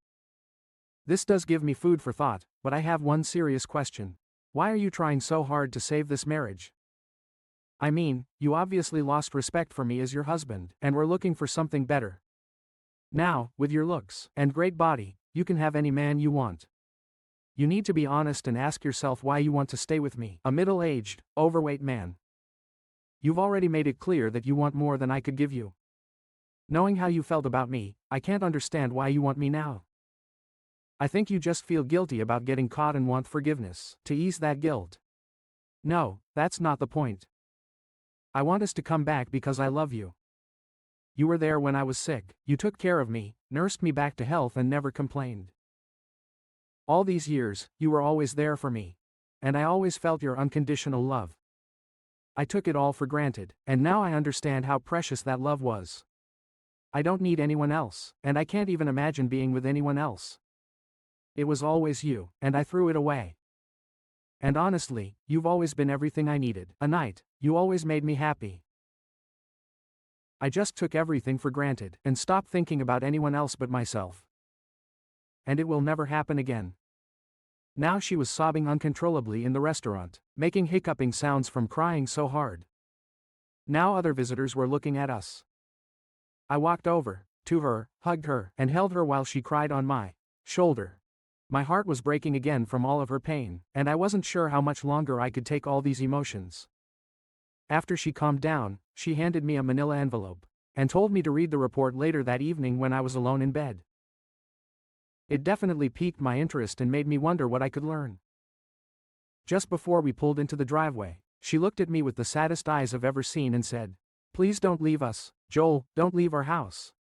[SPEAKER 1] This does give me food for thought, but I have one serious question. Why are you trying so hard to save this marriage? I mean, you obviously lost respect for me as your husband, and were looking for something better. Now, with your looks and great body, you can have any man you want. You need to be honest and ask yourself why you want to stay with me, a middle-aged, overweight man. You've already made it clear that you want more than I could give you. Knowing how you felt about me, I can't understand why you want me now. I think you just feel guilty about getting caught and want forgiveness to ease that guilt. No, that's not the point. I want us to come back because I love you. You were there when I was sick, you took care of me, nursed me back to health and never complained. All these years, you were always there for me. And I always felt your unconditional love. I took it all for granted, and now I understand how precious that love was. I don't need anyone else, and I can't even imagine being with anyone else. It was always you, and I threw it away. And honestly, you've always been everything I needed. A knight, you always made me happy. I just took everything for granted, and stopped thinking about anyone else but myself. And it will never happen again. Now she was sobbing uncontrollably in the restaurant, making hiccuping sounds from crying so hard. Now other visitors were looking at us. I walked over to her, hugged her, and held her while she cried on my shoulder. My heart was breaking again from all of her pain, and I wasn't sure how much longer I could take all these emotions. After she calmed down, she handed me a manila envelope, and told me to read the report later that evening when I was alone in bed. It definitely piqued my interest and made me wonder what I could learn. Just before we pulled into the driveway, she looked at me with the saddest eyes I've ever seen and said, "Please don't leave us, Joel, don't leave our house.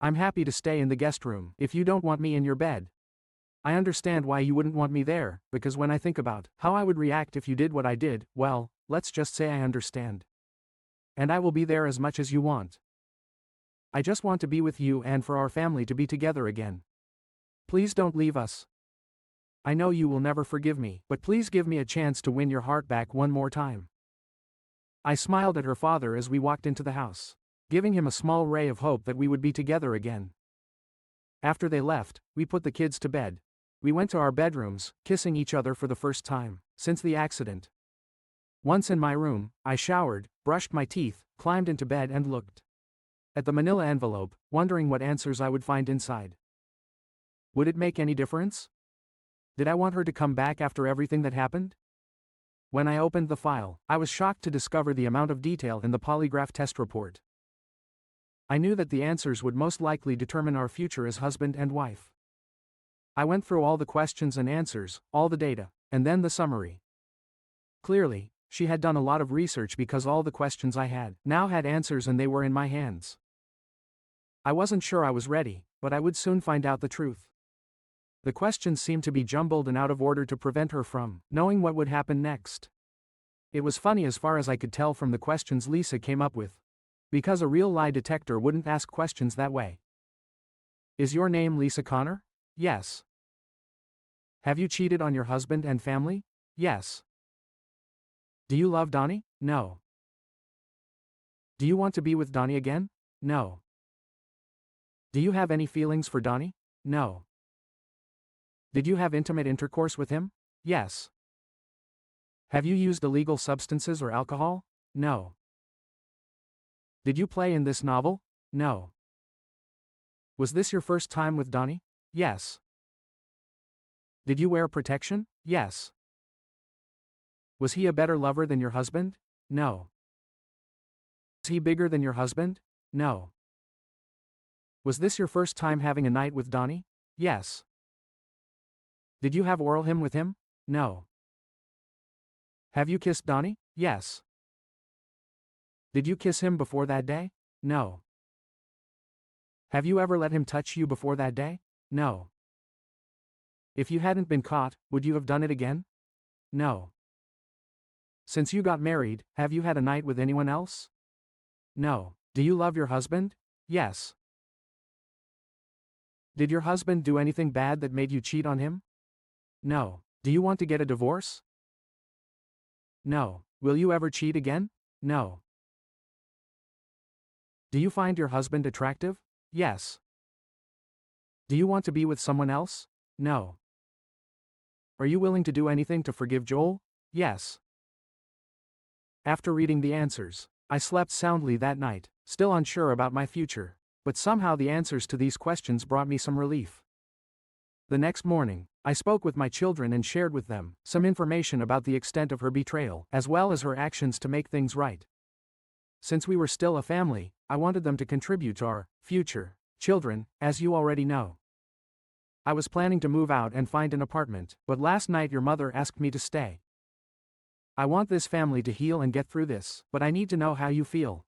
[SPEAKER 1] I'm happy to stay in the guest room if you don't want me in your bed. I understand why you wouldn't want me there, because when I think about how I would react if you did what I did, well, let's just say I understand. And I will be there as much as you want. I just want to be with you and for our family to be together again. Please don't leave us. I know you will never forgive me, but please give me a chance to win your heart back one more time." I smiled at her father as we walked into the house, giving him a small ray of hope that we would be together again. After they left, we put the kids to bed. We went to our bedrooms, kissing each other for the first time since the accident. Once in my room, I showered, brushed my teeth, climbed into bed and looked at the manila envelope, wondering what answers I would find inside. Would it make any difference? Did I want her to come back after everything that happened? When I opened the file, I was shocked to discover the amount of detail in the polygraph test report. I knew that the answers would most likely determine our future as husband and wife. I went through all the questions and answers, all the data, and then the summary. Clearly, she had done a lot of research because all the questions I had now had answers and they were in my hands. I wasn't sure I was ready, but I would soon find out the truth. The questions seemed to be jumbled and out of order to prevent her from knowing what would happen next. It was funny as far as I could tell from the questions Lisa came up with. Because a real lie detector wouldn't ask questions that way. Is your name Lisa Connor? Yes. Have you cheated on your husband and family? Yes. Do you love Donnie? No. Do you want to be with Donnie again? No. Do you have any feelings for Donnie? No. Did you have intimate intercourse with him? Yes. Have you used illegal substances or alcohol? No. Did you play in this novel? No. Was this your first time with Donnie? Yes. Did you wear protection? Yes. Was he a better lover than your husband? No. Was he bigger than your husband? No. Was this your first time having a night with Donnie? Yes. Did you have oral him with him? No. Have you kissed Donnie? Yes. Did you kiss him before that day? No. Have you ever let him touch you before that day? No. If you hadn't been caught, would you have done it again? No. Since you got married, have you had a night with anyone else? No. Do you love your husband? Yes. Did your husband do anything bad that made you cheat on him? No. Do you want to get a divorce? No. Will you ever cheat again? No. Do you find your husband attractive? Yes. Do you want to be with someone else? No. Are you willing to do anything to forgive Joel? Yes. After reading the answers, I slept soundly that night, still unsure about my future, but somehow the answers to these questions brought me some relief. The next morning, I spoke with my children and shared with them some information about the extent of her betrayal, as well as her actions to make things right. Since we were still a family, I wanted them to contribute to our future children, as you already know. I was planning to move out and find an apartment, but last night your mother asked me to stay. I want this family to heal and get through this, but I need to know how you feel.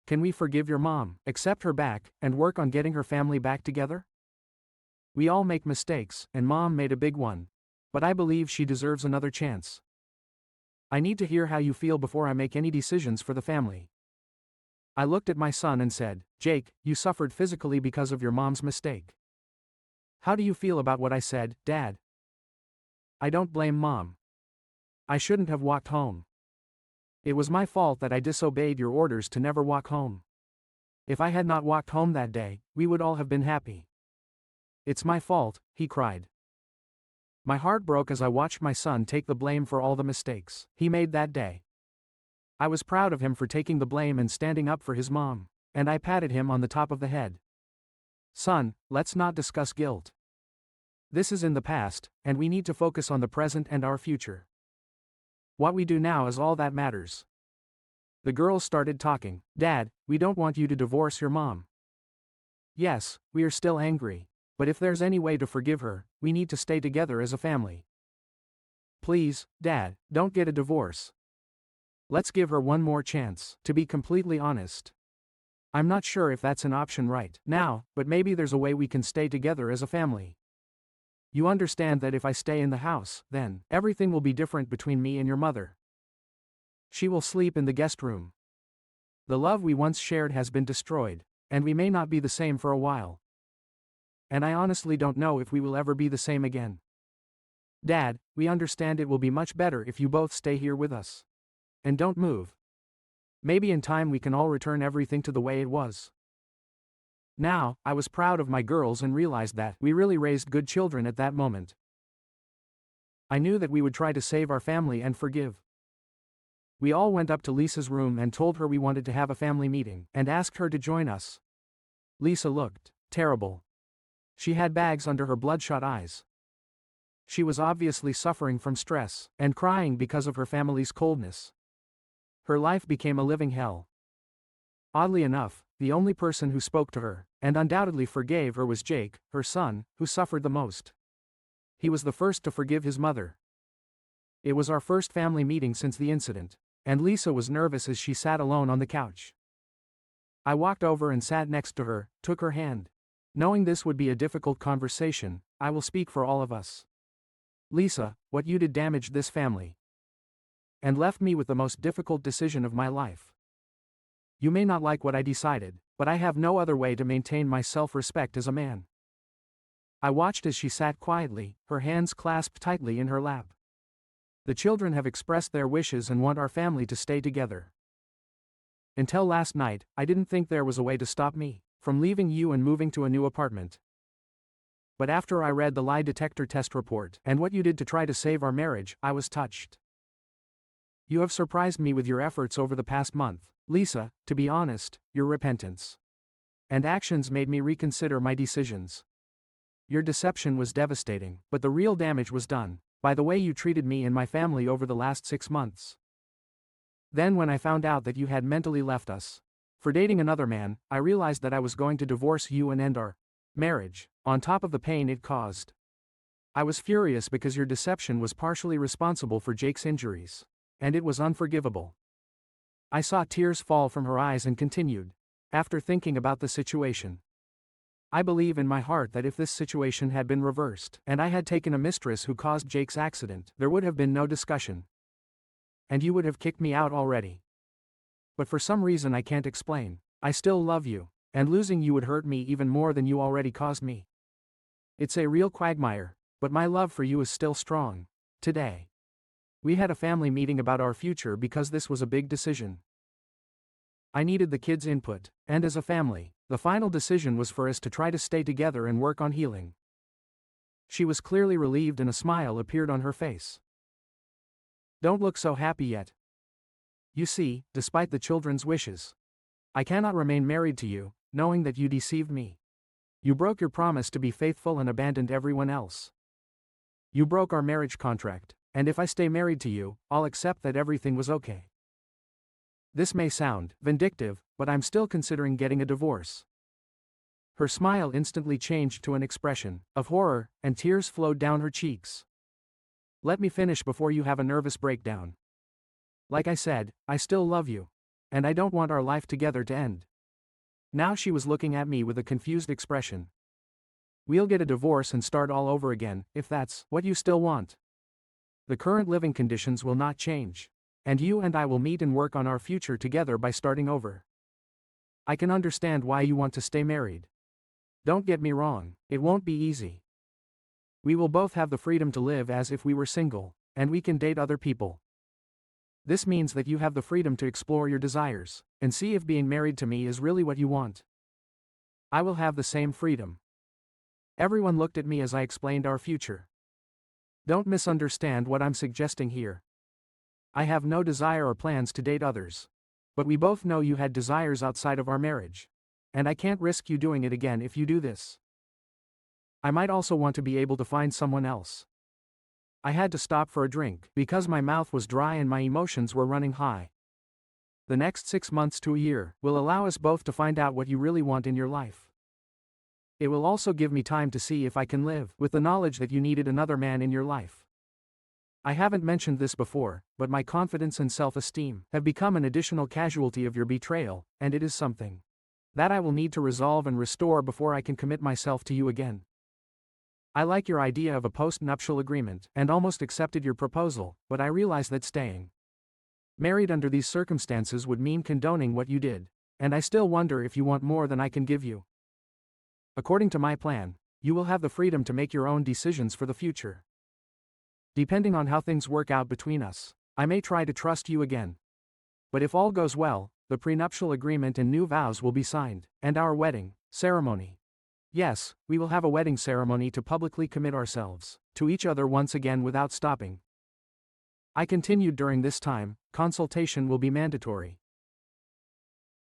[SPEAKER 1] Can we forgive your mom, accept her back, and work on getting her family back together? We all make mistakes, and Mom made a big one. But I believe she deserves another chance. I need to hear how you feel before I make any decisions for the family. I looked at my son and said, Jake, you suffered physically because of your mom's mistake. How do you feel about what I said, Dad? I don't blame Mom. I shouldn't have walked home. It was my fault that I disobeyed your orders to never walk home. If I had not walked home that day, we would all have been happy. It's my fault, he cried. My heart broke as I watched my son take the blame for all the mistakes he made that day. I was proud of him for taking the blame and standing up for his mom, and I patted him on the top of the head. Son, let's not discuss guilt. This is in the past, and we need to focus on the present and our future. What we do now is all that matters. The girls started talking. Dad, we don't want you to divorce your mom. Yes, we are still angry. But if there's any way to forgive her, we need to stay together as a family. Please, Dad, don't get a divorce. Let's give her one more chance, to be completely honest. I'm not sure if that's an option right now, but maybe there's a way we can stay together as a family. You understand that if I stay in the house, then everything will be different between me and your mother. She will sleep in the guest room. The love we once shared has been destroyed, and we may not be the same for a while. And I honestly don't know if we will ever be the same again. Dad, we understand it will be much better if you both stay here with us. And don't move. Maybe in time we can all return everything to the way it was. Now, I was proud of my girls and realized that we really raised good children at that moment. I knew that we would try to save our family and forgive. We all went up to Lisa's room and told her we wanted to have a family meeting, and asked her to join us. Lisa looked terrible. She had bags under her bloodshot eyes. She was obviously suffering from stress, and crying because of her family's coldness. Her life became a living hell. Oddly enough, the only person who spoke to her and undoubtedly forgave her was Jake, her son, who suffered the most. He was the first to forgive his mother. It was our first family meeting since the incident, and Lisa was nervous as she sat alone on the couch. I walked over and sat next to her, took her hand. Knowing this would be a difficult conversation, I will speak for all of us. Lisa, what you did damaged this family and left me with the most difficult decision of my life. You may not like what I decided, but I have no other way to maintain my self-respect as a man. I watched as she sat quietly, her hands clasped tightly in her lap. The children have expressed their wishes and want our family to stay together. Until last night, I didn't think there was a way to stop me from leaving you and moving to a new apartment. But after I read the lie detector test report and what you did to try to save our marriage, I was touched. You have surprised me with your efforts over the past month, Lisa. To be honest, your repentance and actions made me reconsider my decisions. Your deception was devastating, but the real damage was done by the way you treated me and my family over the last 6 months. Then when I found out that you had mentally left us for dating another man, I realized that I was going to divorce you and end our marriage, on top of the pain it caused. I was furious because your deception was partially responsible for Jake's injuries, and it was unforgivable. I saw tears fall from her eyes and continued. After thinking about the situation, I believe in my heart that if this situation had been reversed, and I had taken a mistress who caused Jake's accident, there would have been no discussion. And you would have kicked me out already. But for some reason I can't explain, I still love you, and losing you would hurt me even more than you already caused me. It's a real quagmire, but my love for you is still strong. Today, we had a family meeting about our future because this was a big decision. I needed the kids' input, and as a family, the final decision was for us to try to stay together and work on healing. She was clearly relieved and a smile appeared on her face. Don't look so happy yet. You see, despite the children's wishes, I cannot remain married to you, knowing that you deceived me. You broke your promise to be faithful and abandoned everyone else. You broke our marriage contract, and if I stay married to you, I'll accept that everything was okay. This may sound vindictive, but I'm still considering getting a divorce. Her smile instantly changed to an expression of horror, and tears flowed down her cheeks. Let me finish before you have a nervous breakdown. Like I said, I still love you, and I don't want our life together to end. Now she was looking at me with a confused expression. We'll get a divorce and start all over again, if that's what you still want. The current living conditions will not change, and you and I will meet and work on our future together by starting over. I can understand why you want to stay married. Don't get me wrong, it won't be easy. We will both have the freedom to live as if we were single, and we can date other people. This means that you have the freedom to explore your desires, and see if being married to me is really what you want. I will have the same freedom. Everyone looked at me as I explained our future. Don't misunderstand what I'm suggesting here. I have no desire or plans to date others. But we both know you had desires outside of our marriage. And I can't risk you doing it again if you do this. I might also want to be able to find someone else. I had to stop for a drink because my mouth was dry and my emotions were running high. The next 6 months to a year will allow us both to find out what you really want in your life. It will also give me time to see if I can live with the knowledge that you needed another man in your life. I haven't mentioned this before, but my confidence and self-esteem have become an additional casualty of your betrayal, and it is something that I will need to resolve and restore before I can commit myself to you again. I like your idea of a post-nuptial agreement and almost accepted your proposal, but I realize that staying married under these circumstances would mean condoning what you did, and I still wonder if you want more than I can give you. According to my plan, you will have the freedom to make your own decisions for the future. Depending on how things work out between us, I may try to trust you again. But if all goes well, the prenuptial agreement and new vows will be signed, and our wedding ceremony. Yes, we will have a wedding ceremony to publicly commit ourselves to each other once again without stopping. I continued during this time, consultation will be mandatory.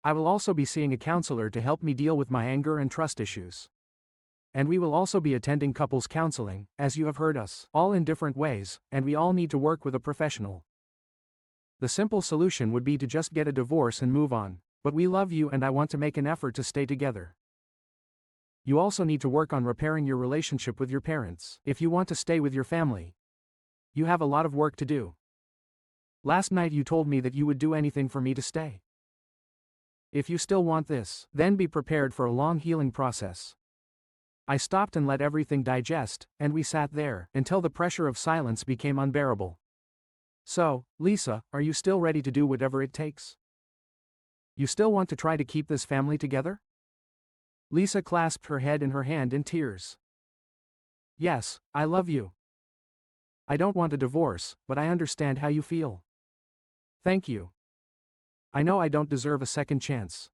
[SPEAKER 1] I will also be seeing a counselor to help me deal with my anger and trust issues. And we will also be attending couples counseling, as you have heard us, all in different ways, and we all need to work with a professional. The simple solution would be to just get a divorce and move on, but we love you and I want to make an effort to stay together. You also need to work on repairing your relationship with your parents. If you want to stay with your family, you have a lot of work to do. Last night you told me that you would do anything for me to stay. If you still want this, then be prepared for a long healing process. I stopped and let everything digest, and we sat there until the pressure of silence became unbearable. So, Lisa, are you still ready to do whatever it takes? You still want to try to keep this family together? Lisa clasped her head in her hand in tears. Yes, I love you. I don't want a divorce, but I understand how you feel. Thank you. I know I don't deserve a second chance.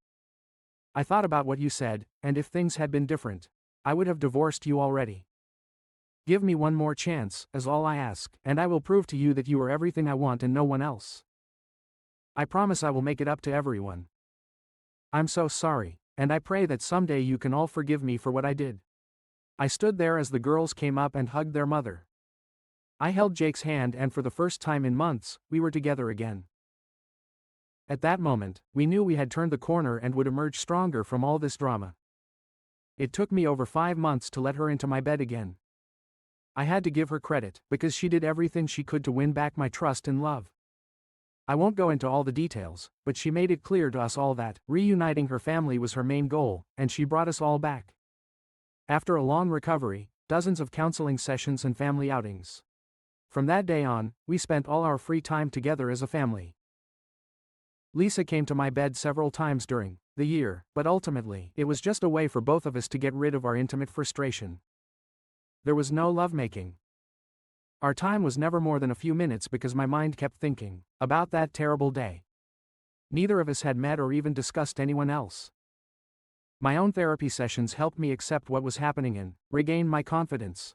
[SPEAKER 1] I thought about what you said, and if things had been different, I would have divorced you already. Give me one more chance, is all I ask, and I will prove to you that you are everything I want and no one else. I promise I will make it up to everyone. I'm so sorry, and I pray that someday you can all forgive me for what I did. I stood there as the girls came up and hugged their mother. I held Jake's hand, and for the first time in months, we were together again. At that moment, we knew we had turned the corner and would emerge stronger from all this drama. It took me over 5 months to let her into my bed again. I had to give her credit, because she did everything she could to win back my trust and love. I won't go into all the details, but she made it clear to us all that reuniting her family was her main goal, and she brought us all back. After a long recovery, dozens of counseling sessions and family outings. From that day on, we spent all our free time together as a family. Lisa came to my bed several times during the year, but ultimately, it was just a way for both of us to get rid of our intimate frustration. There was no lovemaking. Our time was never more than a few minutes because my mind kept thinking about that terrible day. Neither of us had met or even discussed anyone else. My own therapy sessions helped me accept what was happening and regain my confidence.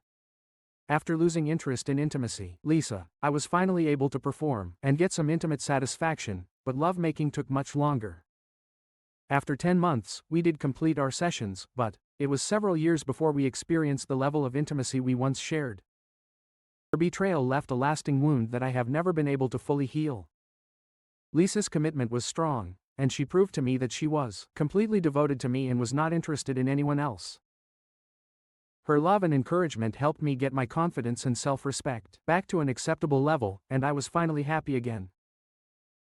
[SPEAKER 1] After losing interest in intimacy, Lisa, I was finally able to perform and get some intimate satisfaction, but lovemaking took much longer. After 10 months, we did complete our sessions, but it was several years before we experienced the level of intimacy we once shared. Her betrayal left a lasting wound that I have never been able to fully heal. Lisa's commitment was strong, and she proved to me that she was completely devoted to me and was not interested in anyone else. Her love and encouragement helped me get my confidence and self-respect back to an acceptable level, and I was finally happy again.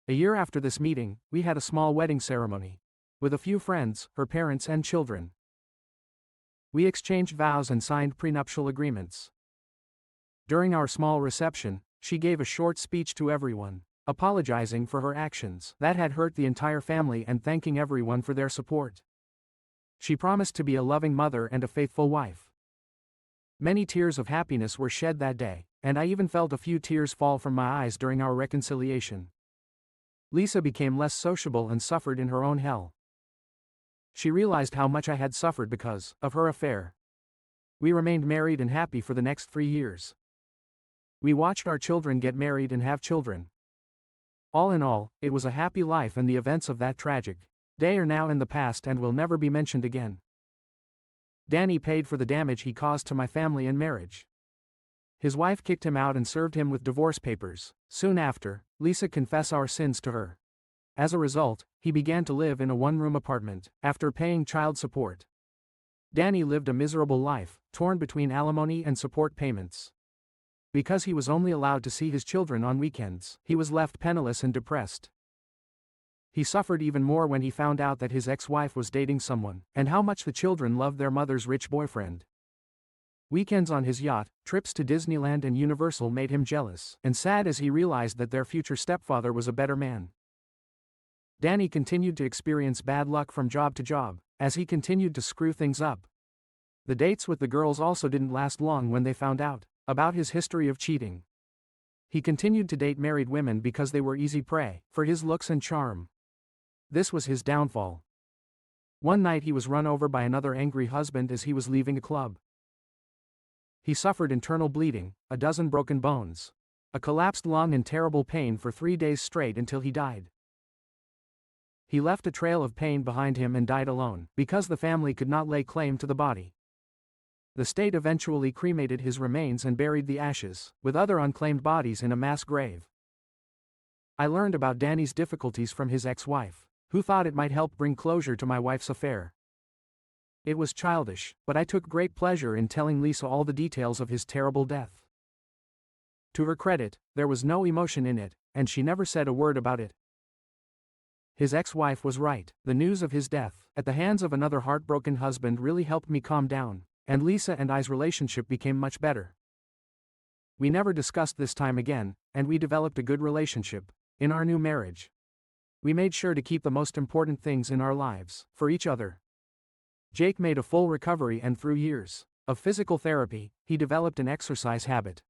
[SPEAKER 1] A year after this meeting, we had a small wedding ceremony. With a few friends, her parents and children. We exchanged vows and signed prenuptial agreements. During our small reception, she gave a short speech to everyone, apologizing for her actions that had hurt the entire family and thanking everyone for their support. She promised to be a loving mother and a faithful wife. Many tears of happiness were shed that day, and I even felt a few tears fall from my eyes during our reconciliation. Lisa became less sociable and suffered in her own hell. She realized how much I had suffered because of her affair. We remained married and happy for the next 3 years. We watched our children get married and have children. All in all, it was a happy life, and the events of that tragic day are now in the past and will never be mentioned again. Danny paid for the damage he caused to my family and marriage. His wife kicked him out and served him with divorce papers. Soon after, Lisa confessed our sins to her. As a result, he began to live in a one-room apartment, after paying child support. Danny lived a miserable life, torn between alimony and support payments. Because he was only allowed to see his children on weekends, he was left penniless and depressed. He suffered even more when he found out that his ex-wife was dating someone, and how much the children loved their mother's rich boyfriend. Weekends on his yacht, trips to Disneyland and Universal made him jealous and sad as he realized that their future stepfather was a better man. Danny continued to experience bad luck from job to job, as he continued to screw things up. The dates with the girls also didn't last long when they found out about his history of cheating. He continued to date married women because they were easy prey for his looks and charm. This was his downfall. One night he was run over by another angry husband as he was leaving a club. He suffered internal bleeding, a dozen broken bones, a collapsed lung and terrible pain for 3 days straight until he died. He left a trail of pain behind him and died alone, because the family could not lay claim to the body. The state eventually cremated his remains and buried the ashes, with other unclaimed bodies, in a mass grave. I learned about Danny's difficulties from his ex-wife, who thought it might help bring closure to my wife's affair. It was childish, but I took great pleasure in telling Lisa all the details of his terrible death. To her credit, there was no emotion in it, and she never said a word about it. His ex-wife was right. The news of his death, at the hands of another heartbroken husband, really helped me calm down, and Lisa and I's relationship became much better. We never discussed this time again, and we developed a good relationship. In our new marriage, we made sure to keep the most important things in our lives for each other. Jake made a full recovery, and through years of physical therapy, he developed an exercise habit.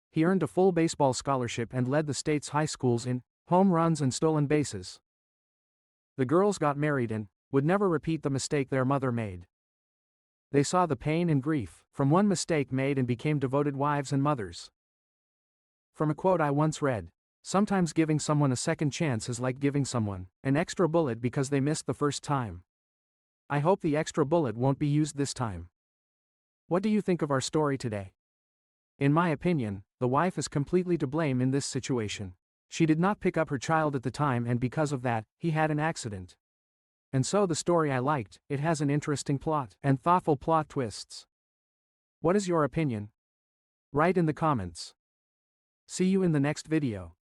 [SPEAKER 1] He earned a full baseball scholarship and led the state's high schools in home runs and stolen bases. The girls got married and would never repeat the mistake their mother made. They saw the pain and grief from one mistake made and became devoted wives and mothers. From a quote I once read, "Sometimes giving someone a second chance is like giving someone an extra bullet because they missed the first time." I hope the extra bullet won't be used this time. What do you think of our story today? In my opinion, the wife is completely to blame in this situation. She did not pick up her child at the time, and because of that, he had an accident. And so the story I liked, it has an interesting plot and thoughtful plot twists. What is your opinion? Write in the comments. See you in the next video.